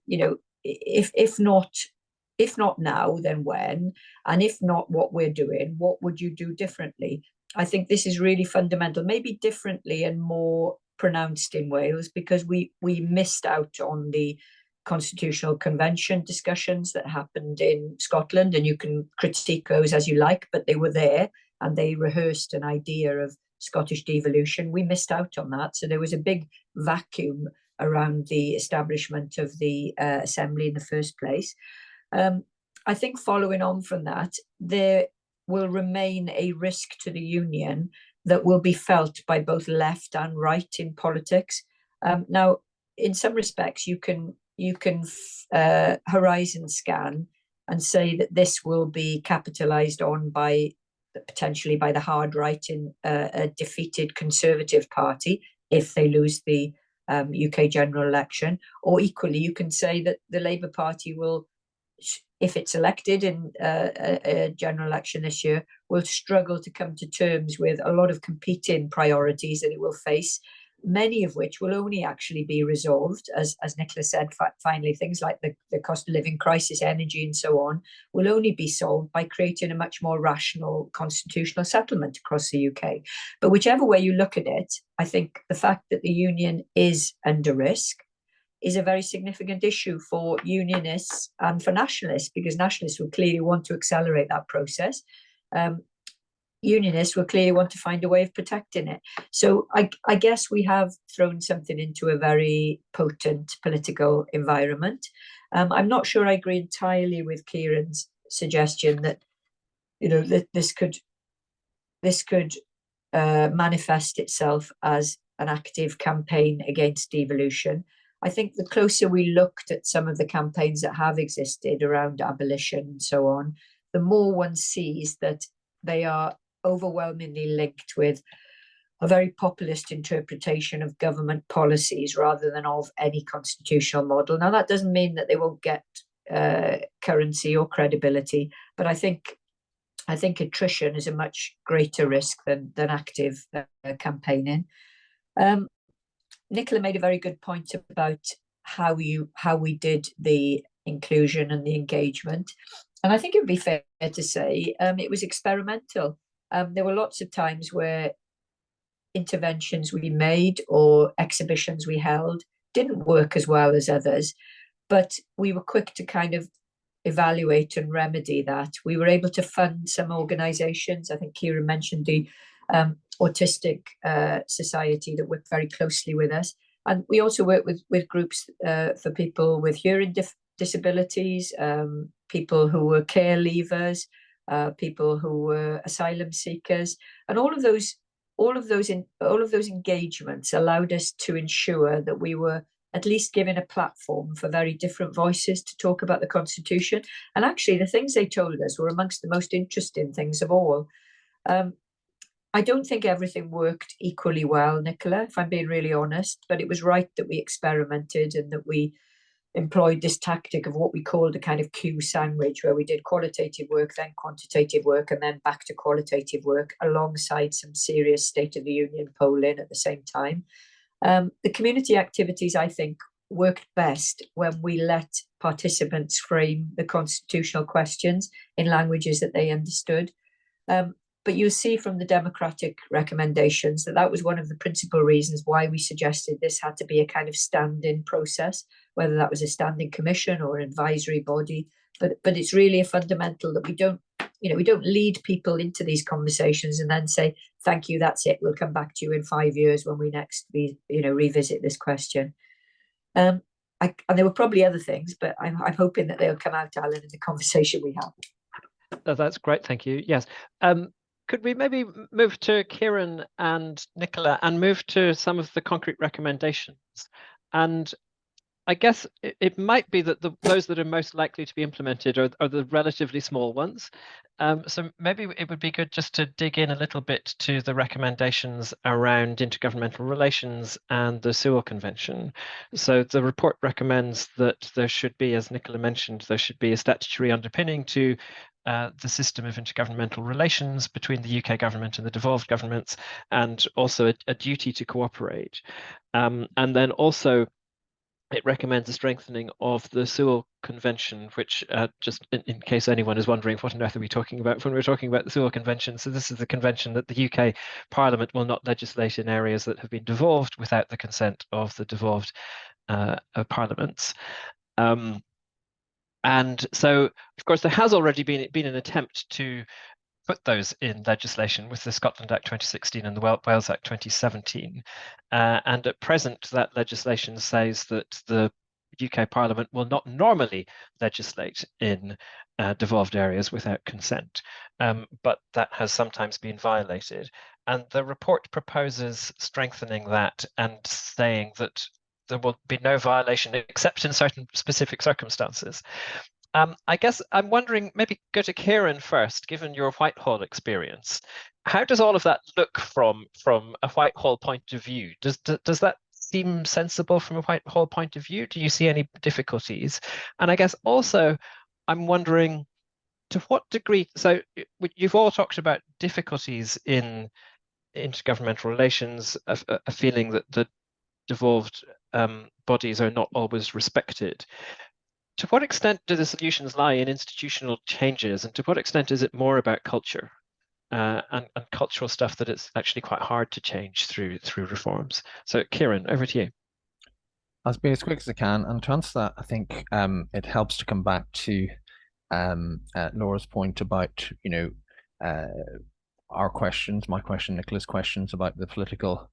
B: if not now, then when? And if not what we're doing, what would you do differently? I think this is really fundamental, maybe differently and more pronounced in Wales, because we missed out on the Constitutional Convention discussions that happened in Scotland, and you can critique those as you like, but they were there and they rehearsed an idea of Scottish devolution. We missed out on that, so there was a big vacuum around the establishment of the Assembly in the first place. I think following on from that, there will remain a risk to the union that will be felt by both left and right in politics. Now, in some respects, you can horizon scan and say that this will be capitalized on potentially by the hard right in a defeated Conservative Party if they lose the UK general election. Or equally, you can say that the Labour Party will, if it's elected in a general election this year, will struggle to come to terms with a lot of competing priorities that it will face, many of which will only actually be resolved, as Nicola said, finally, things like the cost of living crisis, energy and so on, will only be solved by creating a much more rational constitutional settlement across the UK. But whichever way you look at it, I think the fact that the union is under risk is a very significant issue for unionists and for nationalists, because nationalists will clearly want to accelerate that process. Unionists will clearly want to find a way of protecting it. So I guess we have thrown something into a very potent political environment. I'm not sure I agree entirely with Kieran's suggestion that, that this could manifest itself as an active campaign against devolution. I think the closer we looked at some of the campaigns that have existed around abolition and so on, the more one sees that they are overwhelmingly linked with a very populist interpretation of government policies rather than of any constitutional model. Now, that doesn't mean that they won't get currency or credibility, but I think attrition is a much greater risk than active campaigning. Nicola made a very good point about how we did the inclusion and the engagement, and I think it would be fair to say it was experimental. There were lots of times where interventions we made or exhibitions we held didn't work as well as others, but we were quick to kind of evaluate and remedy that. We were able to fund some organisations. I think Kieran mentioned the Autistic Society that worked very closely with us. And we also work with groups for people with hearing disabilities, people who were care leavers, people who were asylum seekers, and all of those engagements allowed us to ensure that we were at least given a platform for very different voices to talk about the Constitution. And actually, the things they told us were amongst the most interesting things of all. I don't think everything worked equally well, Nicola, if I'm being really honest, but it was right that we experimented and that we employed this tactic of what we called a kind of Q sandwich, where we did qualitative work, then quantitative work, and then back to qualitative work alongside some serious State of the Union polling at the same time. The community activities, I think, worked best when we let participants frame the constitutional questions in languages that they understood. But you'll see from the democratic recommendations that was one of the principal reasons why we suggested this had to be a kind of stand-in process, whether that was a standing commission or an advisory body. But it's really a fundamental that we don't lead people into these conversations and then say, thank you, that's it, we'll come back to you in 5 years when we next revisit this question. And there were probably other things, but I'm hoping that they'll come out, Alan, in the conversation we have.
A: Oh, that's great, thank you. Yes. Could we maybe move to Kieran and Nicola and move to some of the concrete recommendations? And I guess it might be that those that are most likely to be implemented are the relatively small ones. So maybe it would be good just to dig in a little bit to the recommendations around intergovernmental relations and the Sewell Convention. So the report recommends that there should be, as Nicola mentioned, there should be a statutory underpinning to the system of intergovernmental relations between the UK government and the devolved governments, and also a duty to cooperate. And then also it recommends a strengthening of the Sewell Convention, which just in case anyone is wondering what on earth are we talking about when we're talking about the Sewell Convention. So this is the convention that the UK Parliament will not legislate in areas that have been devolved without the consent of the devolved parliaments. And so, of course, there has already been an attempt to put those in legislation with the Scotland Act 2016 and the Wales Act 2017. And at present, that legislation says that the UK Parliament will not normally legislate in devolved areas without consent, but that has sometimes been violated. And the report proposes strengthening that and saying that there will be no violation except in certain specific circumstances. I guess I'm wondering, maybe go to Kieran first, given your Whitehall experience. How does all of that look from a Whitehall point of view? Does that seem sensible from a Whitehall point of view? Do you see any difficulties? And I guess also, I'm wondering to what degree, so you've all talked about difficulties in intergovernmental relations, a feeling that the devolved bodies are not always respected. To what extent do the solutions lie in institutional changes, and to what extent is it more about culture and cultural stuff that it's actually quite hard to change through reforms? So Kieran, over to you.
C: I'll be as quick as I can, and to answer that, I think it helps to come back to Laura's point about our questions, my question, Nicola's questions about the political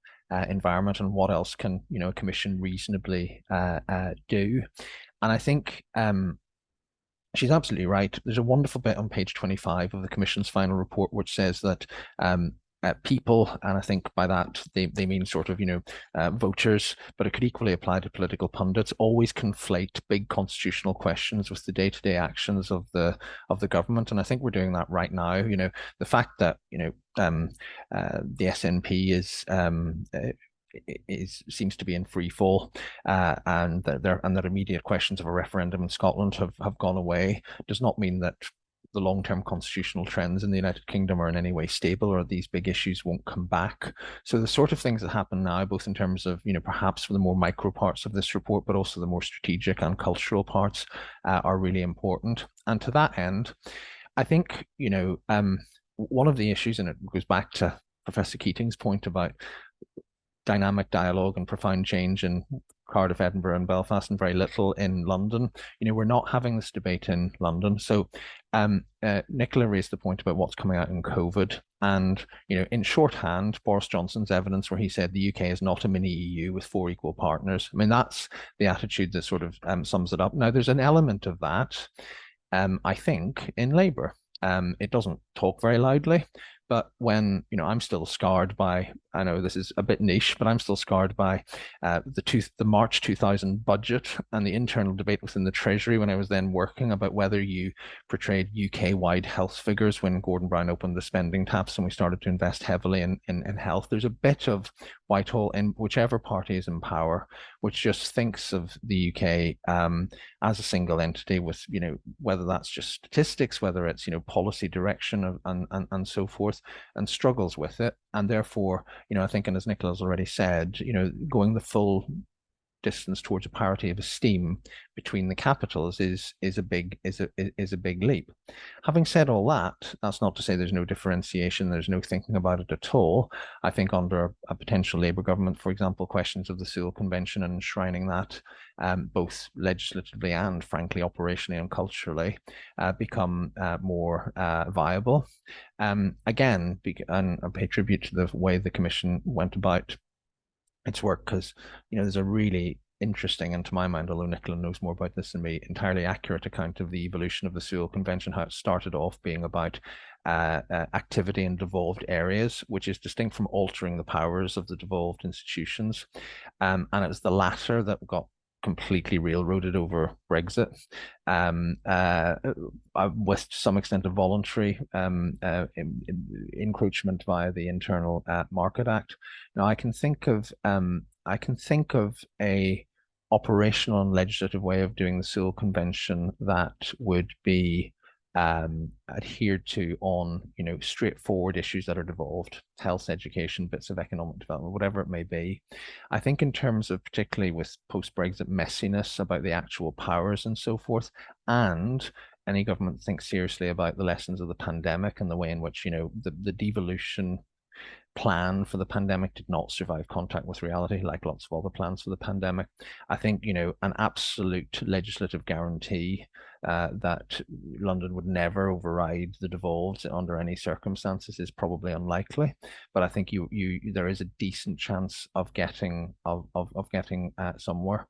C: environment and what else can a commission reasonably do. And I think she's absolutely right. There's a wonderful bit on page 25 of the Commission's final report which says that people, and I think by that they mean sort of voters, but it could equally apply to political pundits, always conflate big constitutional questions with the day-to-day actions of the government, and I think we're doing that right now. The fact that the SNP seems to be in free fall, and that immediate questions of a referendum in Scotland have gone away, does not mean that the long-term constitutional trends in the United Kingdom are in any way stable, or these big issues won't come back. So the sort of things that happen now, both in terms of perhaps for the more micro parts of this report, but also the more strategic and cultural parts, are really important. And to that end, I think one of the issues, and it goes back to Professor Keating's point about dynamic dialogue and profound change in Cardiff, Edinburgh, and Belfast, and very little in London. We're not having this debate in London. So Nicola raised the point about what's coming out in COVID. And, in shorthand, Boris Johnson's evidence where he said the UK is not a mini EU with 4 equal partners. I mean, that's the attitude that sort of sums it up. Now, there's an element of that, I think, in Labour. It doesn't talk very loudly, but when, I'm still scarred by, I know this is a bit niche, but I'm still scarred by the March 2000 budget and the internal debate within the Treasury when I was then working about whether you portrayed UK-wide health figures when Gordon Brown opened the spending taps and we started to invest heavily in health. There's a bit of Whitehall, in whichever party is in power, which just thinks of the UK as a single entity with, whether that's just statistics, whether it's, policy direction and so forth, and struggles with it. And therefore, I think, and as Nicola's already said, going the full distance towards a parity of esteem between the capitals is a big leap. Having said all that, that's not to say there's no differentiation, there's no thinking about it at all. I think under a potential Labour government, for example, questions of the Sewell Convention and enshrining that both legislatively and frankly operationally and culturally become more viable. Again, and I pay tribute to the way the Commission went about its work, because there's a really interesting, and to my mind, although Nicola knows more about this than me, entirely accurate account of the evolution of the Sewell Convention, how it started off being about activity in devolved areas, which is distinct from altering the powers of the devolved institutions, and it's the latter that got completely railroaded over Brexit, with to some extent a voluntary encroachment via the Internal Market Act. Now, I can think of a operational and legislative way of doing the Sewell Convention that would be adhered to on straightforward issues that are devolved: health, education, bits of economic development, whatever it may be. I think in terms of, particularly with post-Brexit messiness about the actual powers and so forth, and any government thinks seriously about the lessons of the pandemic and the way in which the devolution plan for the pandemic did not survive contact with reality, like lots of other plans for the pandemic. I think an absolute legislative guarantee that London would never override the devolved under any circumstances is probably unlikely. But I think there is a decent chance of getting somewhere.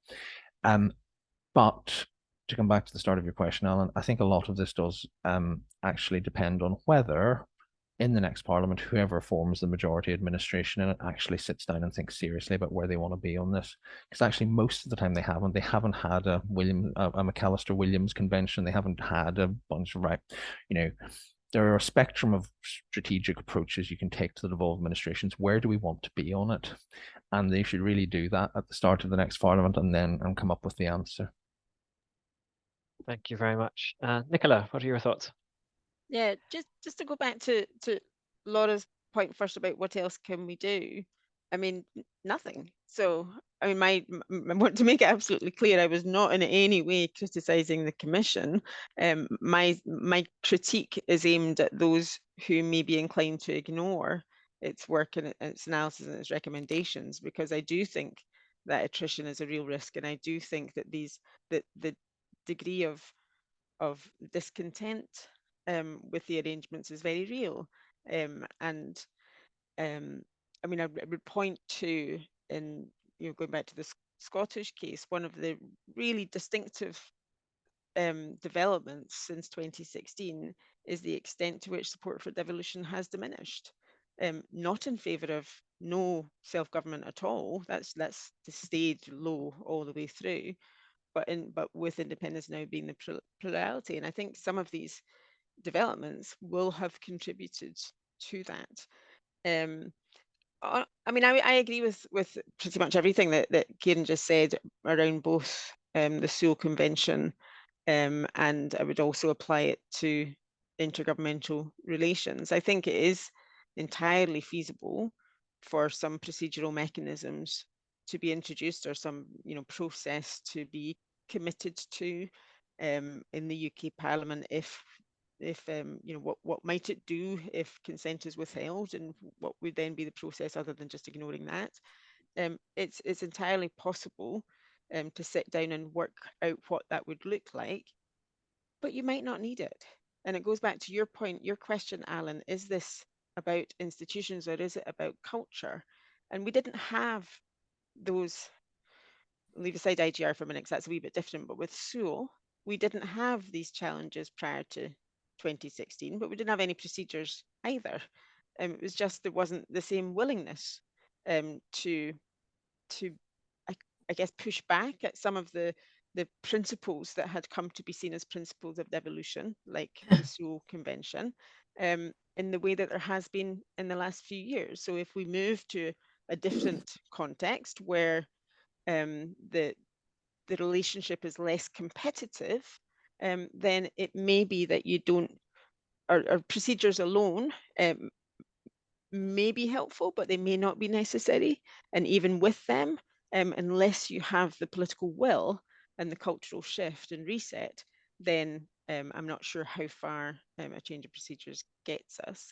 C: But to come back to the start of your question, Alan, I think a lot of this does actually depend on whether, in the next Parliament, whoever forms the majority administration in it actually sits down and thinks seriously about where they want to be on this. Because actually, most of the time they haven't had a McAllister-Williams convention. They haven't had a bunch of there are a spectrum of strategic approaches you can take to the devolved administrations. Where do we want to be on it? And they should really do that at the start of the next Parliament and come up with the answer.
A: Thank you very much. Nicola, what are your thoughts?
D: Yeah, just to go back to Laura's point first about what else can we do. I mean, nothing. So, I mean, I want to make it absolutely clear, I was not in any way criticising the Commission. My critique is aimed at those who may be inclined to ignore its work and its analysis and its recommendations, because I do think that attrition is a real risk, and I do think that the degree of discontent with the arrangements is very real. I mean, I would point to, in going back to the Scottish case, one of the really distinctive developments since 2016 is the extent to which support for devolution has diminished. Not in favour of no self-government at all. That's stayed low all the way through, but with independence now being the plurality. And I think some of these developments will have contributed to that. I mean, I agree with pretty much everything that Kieran just said around both the Sewell Convention, and I would also apply it to intergovernmental relations. I think it is entirely feasible for some procedural mechanisms to be introduced, or some process to be committed to in the UK Parliament if what might it do if consent is withheld, and what would then be the process other than just ignoring that. It's entirely possible to sit down and work out what that would look like, but you might not need it. And it goes back to your point, your question, Alan, is this about institutions or is it about culture? And we didn't have those, leave aside IGR for a minute because that's a wee bit different, but with SUO, we didn't have these challenges prior to 2016, but we didn't have any procedures either. It was just there wasn't the same willingness to I guess push back at some of the principles that had come to be seen as principles of devolution, like the SUO Convention, in the way that there has been in the last few years. So if we move to a different context where the relationship is less competitive, then it may be that you don't, or procedures alone may be helpful, but they may not be necessary. And even with them, unless you have the political will and the cultural shift and reset, then I'm not sure how far a change of procedures gets us.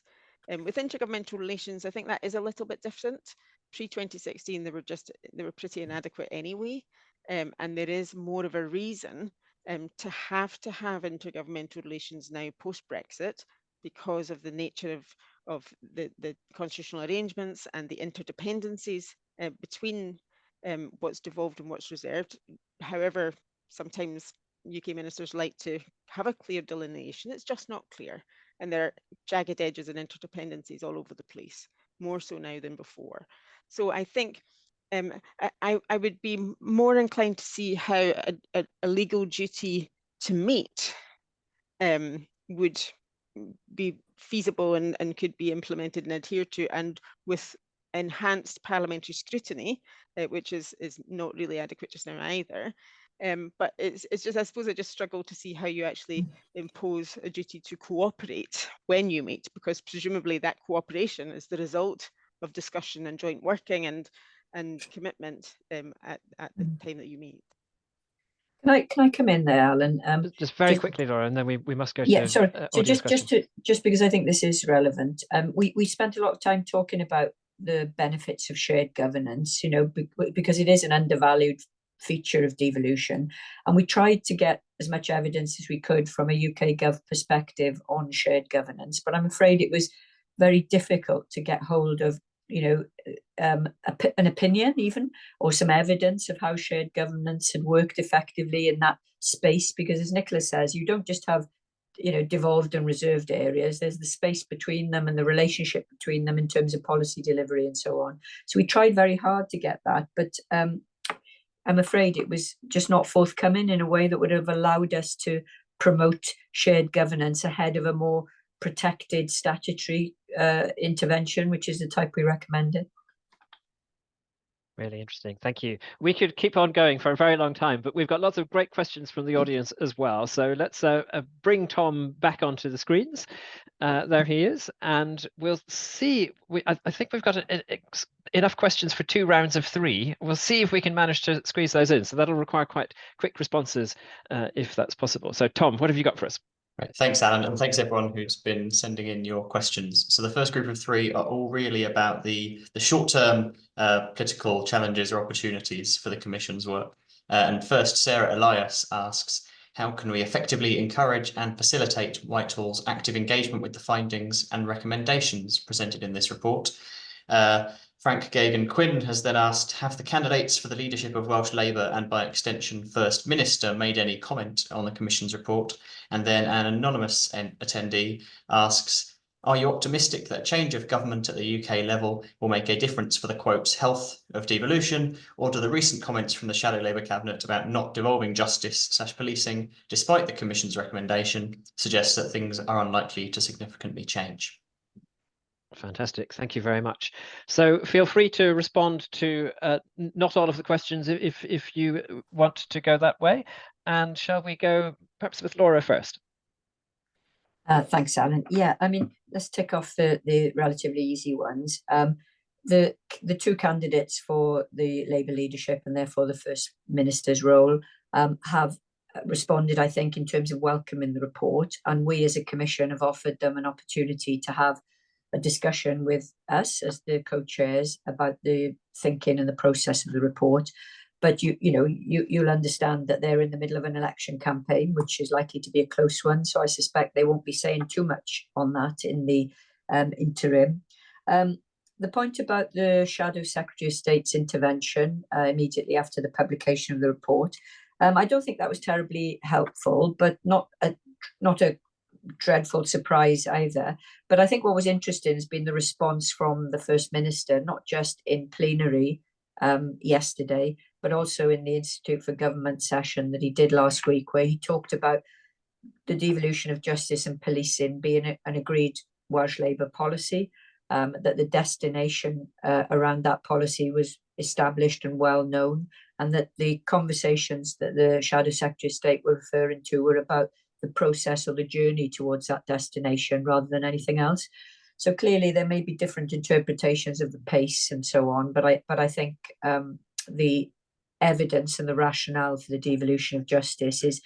D: With intergovernmental relations, I think that is a little bit different. Pre-2016, they were pretty inadequate anyway, and there is more of a reason to have intergovernmental relations now post-Brexit because of the nature of the constitutional arrangements and the interdependencies between what's devolved and what's reserved. However, sometimes UK ministers like to have a clear delineation. It's just not clear. And there are jagged edges and interdependencies all over the place, more so now than before. So I think I would be more inclined to see how a legal duty to meet would be feasible and could be implemented and adhered to, and with enhanced parliamentary scrutiny, which is not really adequate just now either. But it's just, I suppose I just struggle to see how you actually impose a duty to cooperate when you meet, because presumably that cooperation is the result of discussion and joint working and commitment at the time that you meet.
B: Can I come in there, Alan?
A: Just very quickly, Laura, and then we must go to
B: yeah, sorry. So just because I think this is relevant, we spent a lot of time talking about the benefits of shared governance, you know, because it is an undervalued feature of devolution, and we tried to get as much evidence as we could from a UK Gov perspective on shared governance, but I'm afraid it was very difficult to get hold of, you know, an opinion even, or some evidence of how shared governance had worked effectively in that space, because as Nicola says, you don't just have, you know, devolved and reserved areas, there's the space between them and the relationship between them in terms of policy delivery and so on. So we tried very hard to get that, but I'm afraid it was just not forthcoming in a way that would have allowed us to promote shared governance ahead of a more protected statutory intervention, which is the type we recommended.
A: Really interesting. Thank you. We could keep on going for a very long time, but we've got lots of great questions from the audience as well. So let's bring Tom back onto the screens. There he is. And we'll see. I think we've got enough questions for 2 rounds of 3. We'll see if we can manage to squeeze those in. So that'll require quite quick responses if that's possible. So Tom, what have you got for us?
E: Right. Thanks, Alan, and thanks everyone who's been sending in your questions. So the first group of 3 are all really about the short-term political challenges or opportunities for the Commission's work. And first, Sarah Elias asks, how can we effectively encourage and facilitate Whitehall's active engagement with the findings and recommendations presented in this report? Frank Gagan Quinn has then asked, have the candidates for the leadership of Welsh Labour and by extension First Minister made any comment on the Commission's report? And then an anonymous attendee asks, are you optimistic that change of government at the UK level will make a difference for the quote health of devolution, or do the recent comments from the Shadow Labour Cabinet about not devolving justice/policing despite the Commission's recommendation suggest that things are unlikely to significantly change?
A: Fantastic. Thank you very much. So feel free to respond to not all of the questions if you want to go that way. And shall we go perhaps with Laura first?
B: Thanks, Alan. Yeah, I mean, let's tick off the relatively easy ones. The 2 candidates for the Labour leadership and therefore the First Minister's role have responded, I think, in terms of welcoming the report. And we as a Commission have offered them an opportunity to have a discussion with us as the co-chairs about the thinking and the process of the report. but you'll understand that they're in the middle of an election campaign, which is likely to be a close one. So I suspect they won't be saying too much on that in the interim. The point about the Shadow Secretary of State's intervention immediately after the publication of the report, I don't think that was terribly helpful, but not a dreadful surprise either. But I think what was interesting has been the response from the First Minister, not just in plenary yesterday, but also in the Institute for Government session that he did last week, where he talked about the devolution of justice and policing being an agreed Welsh Labour policy, that the destination around that policy was established and well known, and that the conversations that the Shadow Secretary of State were referring to were about the process or the journey towards that destination rather than anything else. So clearly there may be different interpretations of the pace and so on, but I think the evidence and the rationale for the devolution of justice is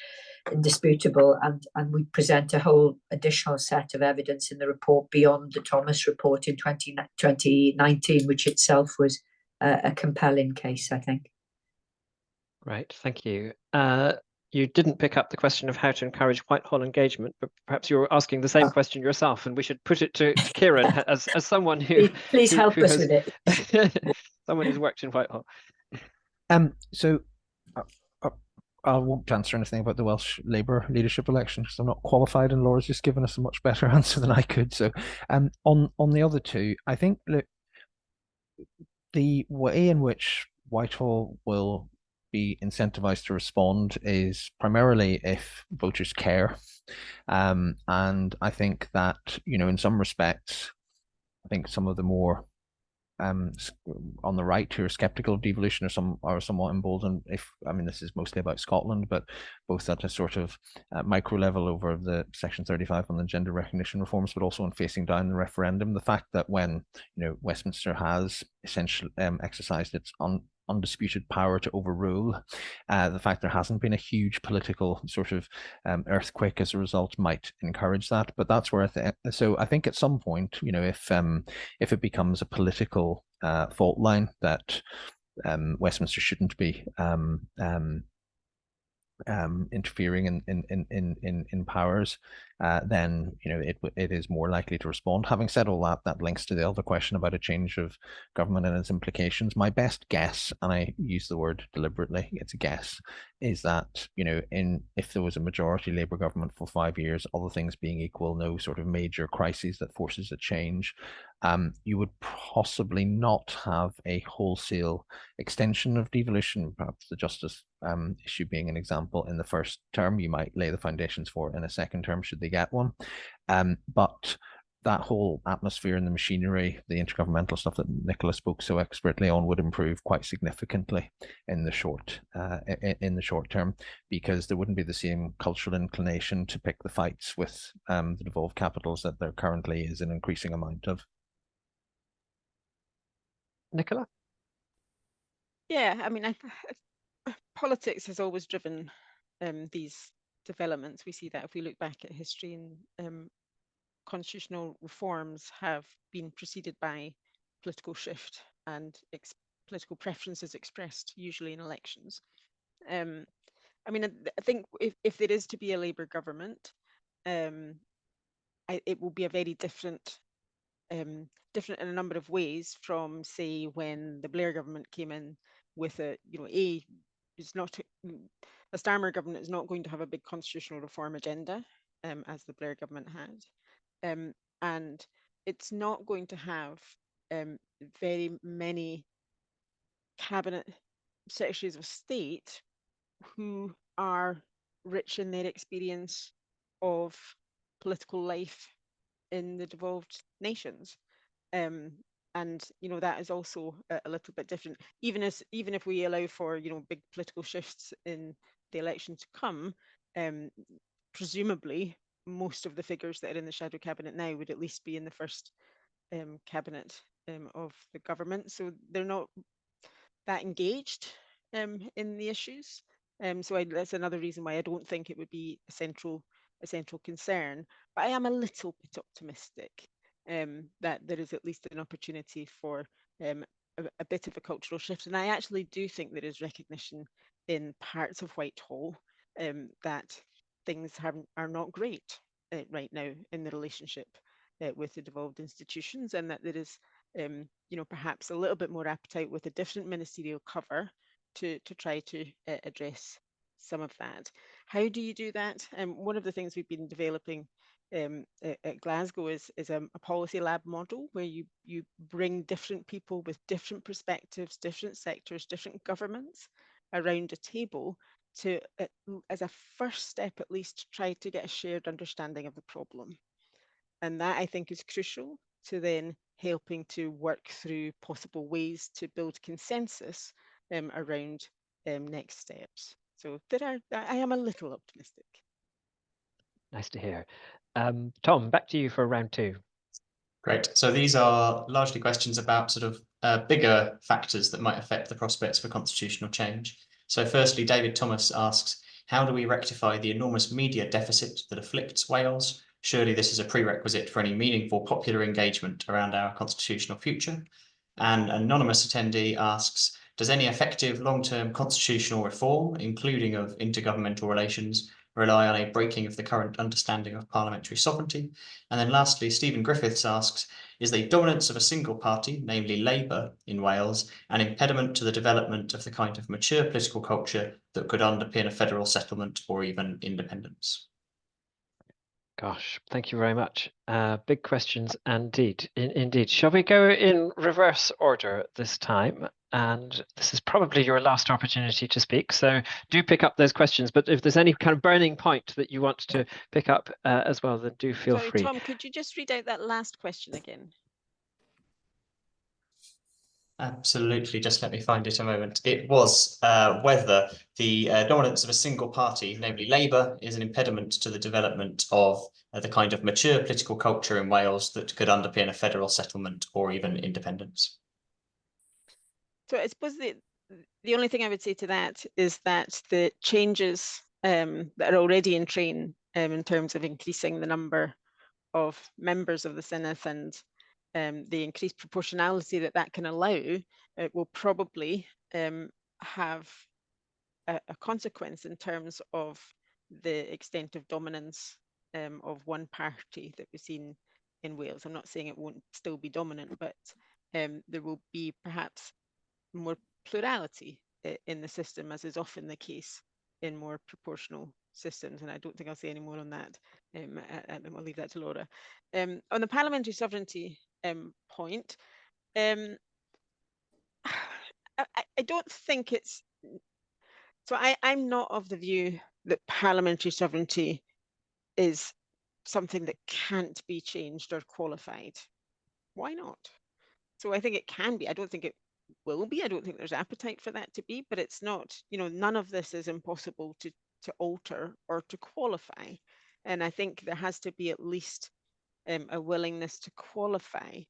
B: indisputable, and we present a whole additional set of evidence in the report beyond the Thomas report in 2019, which itself was a compelling case, I think.
A: Right, thank you. You didn't pick up the question of how to encourage Whitehall engagement, but perhaps you were asking the same question yourself, and we should put it to Kieran as someone who
B: please help us with it.
A: Someone who's worked in Whitehall.
C: So I won't answer anything about the Welsh Labour leadership election because I'm not qualified, and Laura's just given us a much better answer than I could. So on the other two, I think that the way in which Whitehall will be incentivized to respond is primarily if voters care. And I think that, in some respects, I think some of the more on the right who are skeptical of devolution are somewhat emboldened. This is mostly about Scotland, but both at a sort of micro level over the Section 35 on the gender recognition reforms, but also in facing down the referendum. The fact that when Westminster has essentially exercised its undisputed power to overrule, the fact there hasn't been a huge political sort of earthquake as a result might encourage that. But that's where I think at some point, if it becomes a political fault line that Westminster shouldn't be interfering in powers, then it is more likely to respond. Having said all that, that links to the other question about a change of government and its implications. My best guess, and I use the word deliberately, it's a guess, is that if there was a majority Labour government for 5 years, other things being equal, no sort of major crises that forces a change, you would possibly not have a wholesale extension of devolution, perhaps the justice issue being an example. In the first term, you might lay the foundations for it in a second term should they get one. But that whole atmosphere and the machinery, the intergovernmental stuff that Nicola spoke so expertly on, would improve quite significantly in the short term, because there wouldn't be the same cultural inclination to pick the fights with the devolved capitals that there currently is an increasing amount of.
A: Nicola?
D: Yeah, politics has always driven these developments. We see that if we look back at history, and constitutional reforms have been preceded by political shift and political preferences expressed usually in elections. I think if there is to be a Labour government, it will be a very different in a number of ways from, say, when the Blair government came in with a Starmer government is not going to have a big constitutional reform agenda, as the Blair government had, and it's not going to have very many cabinet secretaries of state who are rich in their experience of political life in the devolved nations, and that is also a little bit different. Even if we allow for big political shifts in the election to come, presumably most of the figures that are in the shadow cabinet now would at least be in the first cabinet of the government, so they're not that engaged in the issues. So that's another reason why I don't think it would be a central concern. But I am a little bit optimistic that there is at least an opportunity for a a bit of a cultural shift. And I actually do think there is recognition in parts of Whitehall that things are not great right now in the relationship with the devolved institutions, and that there is, perhaps a little bit more appetite with a different ministerial cover to try to address some of that. How do you do that? One of the things we've been developing at Glasgow is a policy lab model where you bring different people with different perspectives, different sectors, different governments around a table to, as a first step at least, try to get a shared understanding of the problem. And that, I think, is crucial to then helping to work through possible ways to build consensus around next steps. So I am a little optimistic.
A: Nice to hear. Tom, back to you for round two.
E: Great. So these are largely questions about sort of bigger factors that might affect the prospects for constitutional change. So firstly, David Thomas asks, how do we rectify the enormous media deficit that afflicts Wales? Surely this is a prerequisite for any meaningful popular engagement around our constitutional future. And an anonymous attendee asks, does any effective long-term constitutional reform, including of intergovernmental relations, rely on a breaking of the current understanding of parliamentary sovereignty? And then lastly, Stephen Griffiths asks, is the dominance of a single party, namely Labour in Wales, an impediment to the development of the kind of mature political culture that could underpin a federal settlement or even independence?
A: Gosh, thank you very much. Big questions indeed. Indeed. Shall we go in reverse order this time? And this is probably your last opportunity to speak. So do pick up those questions. But if there's any kind of burning point that you want to pick up as well, then do feel free.
D: Tom, could you just read out that last question again?
E: Absolutely. Just let me find it a moment. It was whether the dominance of a single party, namely Labour, is an impediment to the development of the kind of mature political culture in Wales that could underpin a federal settlement or even independence.
D: So I suppose the only thing I would say to that is that the changes that are already in train in terms of increasing the number of members of the Senedd and the increased proportionality that can allow, it will probably have a consequence in terms of the extent of dominance of one party that we've seen in Wales. I'm not saying it won't still be dominant, but there will be perhaps more plurality in the system, as is often the case in more proportional systems. And I don't think I'll say any more on that. I'll leave that to Laura. On the parliamentary sovereignty point, I don't think it's, so I'm not of the view that parliamentary sovereignty is something that can't be changed or qualified. Why not? So I think it can be. I don't think it will be. I don't think there's appetite for that to be, but it's not, none of this is impossible to alter or to qualify. And I think there has to be at least a willingness to qualify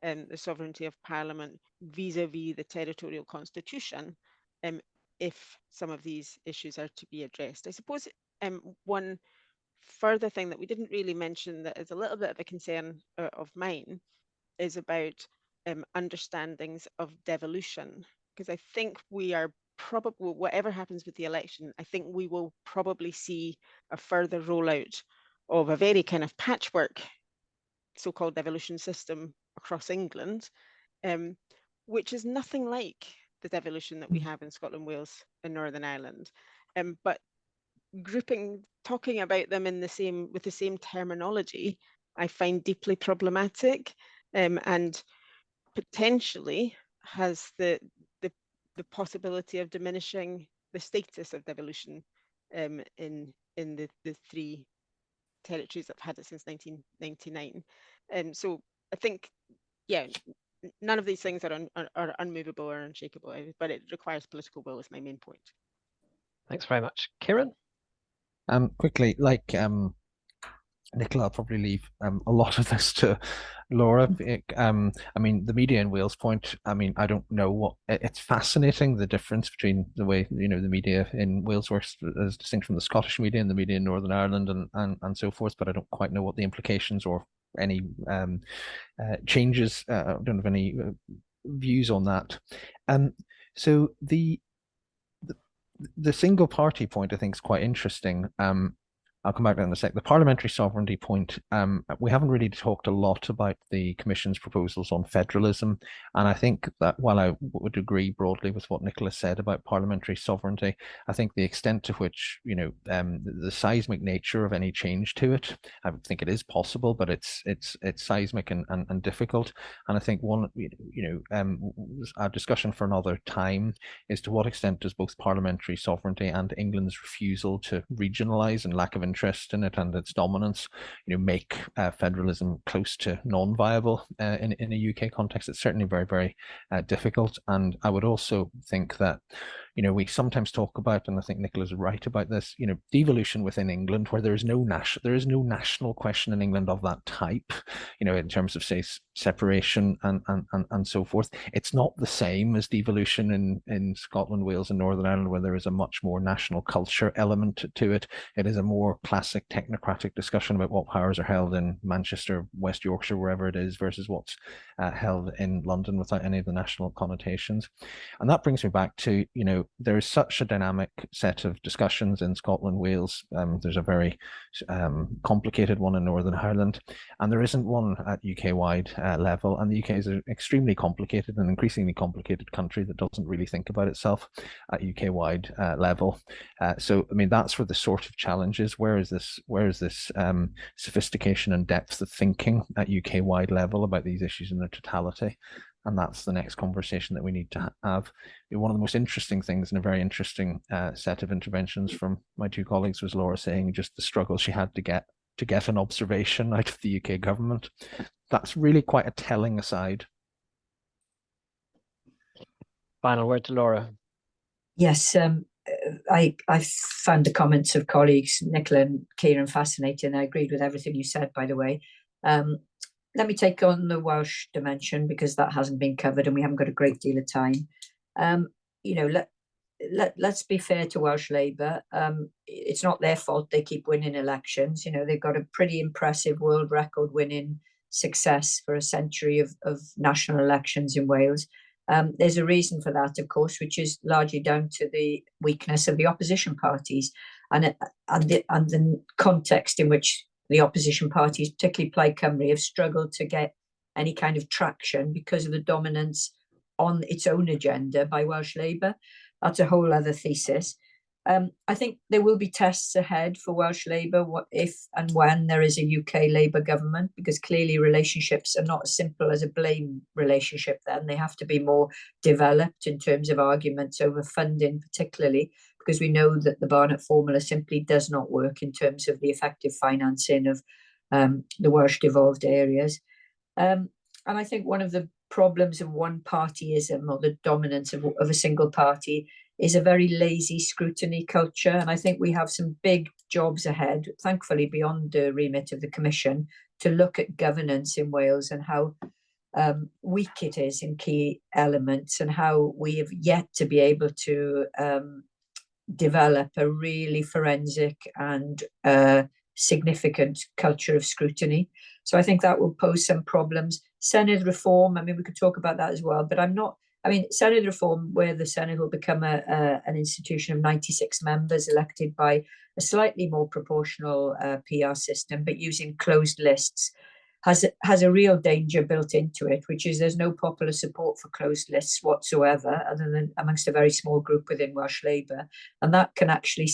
D: the sovereignty of Parliament vis-a-vis the territorial constitution if some of these issues are to be addressed. I suppose one further thing that we didn't really mention that is a little bit of a concern of mine is about understandings of devolution, because I think we are probably, whatever happens with the election, I think we will probably see a further rollout of a very kind of patchwork so-called devolution system across England, which is nothing like the devolution that we have in Scotland, Wales and Northern Ireland. But talking about them with the same terminology, I find deeply problematic and potentially has the possibility of diminishing the status of devolution in the three territories that have had it since 1999. So I think, yeah, none of these things are unmovable or unshakable, but it requires political will is my main point.
A: Thanks very much. Kieran?
C: Quickly, like Nicola, I'll probably leave a lot of this to Laura. I mean, the media in Wales point, I mean, I don't know what, it's fascinating the difference between the way, the media in Wales works as distinct from the Scottish media and the media in Northern Ireland and so forth, but I don't quite know what the implications or any changes, I don't have any views on that. So the single party point, I think, is quite interesting. I'll come back to that in a sec. The parliamentary sovereignty point, we haven't really talked a lot about the Commission's proposals on federalism. And I think that while I would agree broadly with what Nicola said about parliamentary sovereignty, I think the extent to which, the seismic nature of any change to it, I think it is possible, but it's seismic and difficult. And I think our discussion for another time is to what extent does both parliamentary sovereignty and England's refusal to regionalise and lack of interest in it and its dominance, make federalism close to non-viable in a UK context. It's certainly very, very difficult. And I would also think that, we sometimes talk about, and I think Nicola's right about this, devolution within England, where there is no national question in England of that type, in terms of, say, separation and so forth. It's not the same as devolution in Scotland, Wales, and Northern Ireland, where there is a much more national culture element to it. It is a more classic technocratic discussion about what powers are held in Manchester, West Yorkshire, wherever it is, versus what's held in London without any of the national connotations. And that brings me back to, there is such a dynamic set of discussions in Scotland, Wales. There's a very complicated one in Northern Ireland, and there isn't one at UK-wide level. And the UK is an extremely complicated and increasingly complicated country that doesn't really think about itself at UK-wide level. So, I mean, that's where the sort of challenge is. Where is this sophistication and depth of thinking at UK-wide level about these issues in their totality? And that's the next conversation that we need to have. One of the most interesting things in a very interesting set of interventions from my two colleagues was Laura saying just the struggle she had to get an observation out of the UK government. That's really quite a telling aside.
A: Final word to Laura.
B: Yes, I found the comments of colleagues, Nicola and Kieran, fascinating. I agreed with everything you said, by the way. Let me take on the Welsh dimension, because that hasn't been covered and we haven't got a great deal of time. Let's be fair to Welsh Labour. It's not their fault they keep winning elections. They've got a pretty impressive world record winning success for a century of national elections in Wales. There's a reason for that, of course, which is largely down to the weakness of the opposition parties and the context in which the opposition parties, particularly Plaid Cymru, have struggled to get any kind of traction because of the dominance on its own agenda by Welsh Labour. That's a whole other thesis. I think there will be tests ahead for Welsh Labour, if and when there is a UK Labour government, because clearly relationships are not as simple as a blame relationship then. They have to be more developed in terms of arguments over funding, particularly, because we know that the Barnett formula simply does not work in terms of the effective financing of the Welsh devolved areas. And I think one of the problems of one-partyism, or the dominance of a single party, is a very lazy scrutiny culture. And I think we have some big jobs ahead, thankfully beyond the remit of the Commission, to look at governance in Wales and how weak it is in key elements, and how we have yet to be able to develop a really forensic and significant culture of scrutiny. So I think that will pose some problems. Senedd reform, I mean, we could talk about that as well, but Senedd reform, where the Senedd will become an institution of 96 members elected by a slightly more proportional PR system, but using closed lists, has a real danger built into it, which is there's no popular support for closed lists whatsoever, other than amongst a very small group within Welsh Labour. And that can actually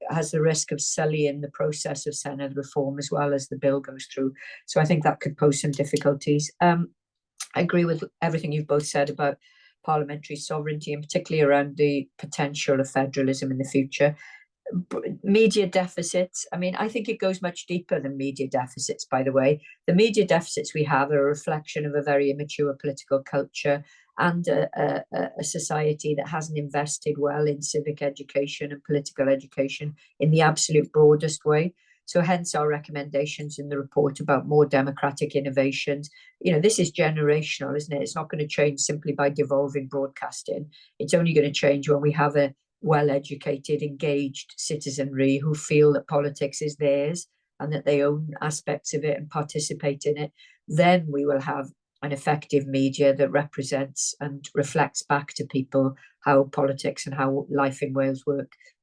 B: has the risk of sullying the process of Senedd reform as well as the bill goes through. So I think that could pose some difficulties. I agree with everything you've both said about parliamentary sovereignty, and particularly around the potential of federalism in the future. Media deficits, I mean, I think it goes much deeper than media deficits, by the way. The media deficits we have are a reflection of a very immature political culture and a society that hasn't invested well in civic education and political education in the absolute broadest way. So hence our recommendations in the report about more democratic innovations. This is generational, isn't it? It's not going to change simply by devolving broadcasting. It's only going to change when we have a well-educated, engaged citizenry who feel that politics is theirs and that they own aspects of it and participate in it. Then we will have an effective media that represents and reflects back to people how politics and how life in Wales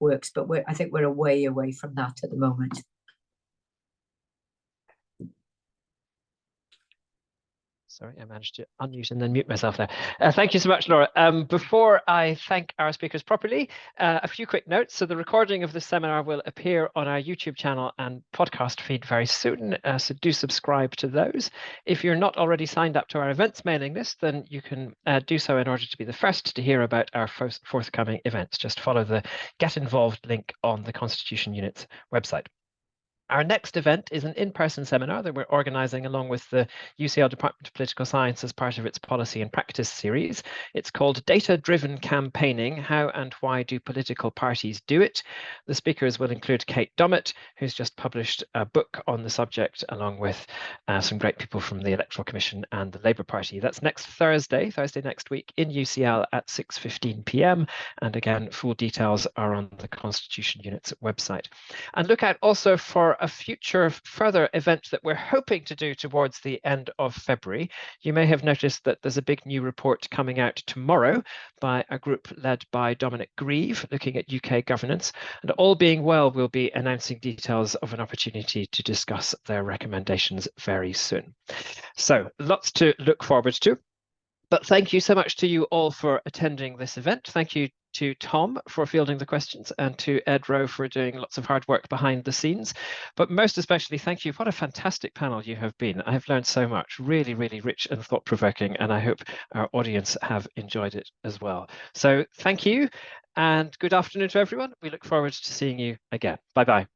B: works. But I think we're a way away from that at the moment.
A: Sorry, I managed to unmute and then mute myself there. Thank you so much, Laura. Before I thank our speakers properly, a few quick notes. So the recording of this seminar will appear on our YouTube channel and podcast feed very soon, so do subscribe to those. If you're not already signed up to our events mailing list, then you can do so in order to be the first to hear about our forthcoming events. Just follow the Get Involved link on the Constitution Unit's website. Our next event is an in-person seminar that we're organising along with the UCL Department of Political Science as part of its Policy and Practice series. It's called Data-Driven Campaigning, How and Why Do Political Parties Do It? The speakers will include Kate Dommett, who's just published a book on the subject, along with some great people from the Electoral Commission and the Labour Party. That's next Thursday next week in UCL at 6:15 p.m. And again, full details are on the Constitution Unit's website. And look out also for a future further event that we're hoping to do towards the end of February. You may have noticed that there's a big new report coming out tomorrow by a group led by Dominic Grieve, looking at UK governance. And all being well, we'll be announcing details of an opportunity to discuss their recommendations very soon. So lots to look forward to. But thank you so much to you all for attending this event. Thank you to Tom for fielding the questions and to Ed Rowe for doing lots of hard work behind the scenes. But most especially, thank you. What a fantastic panel you have been. I have learned so much, really, really rich and thought-provoking, and I hope our audience have enjoyed it as well. So thank you and good afternoon to everyone. We look forward to seeing you again. Bye-bye.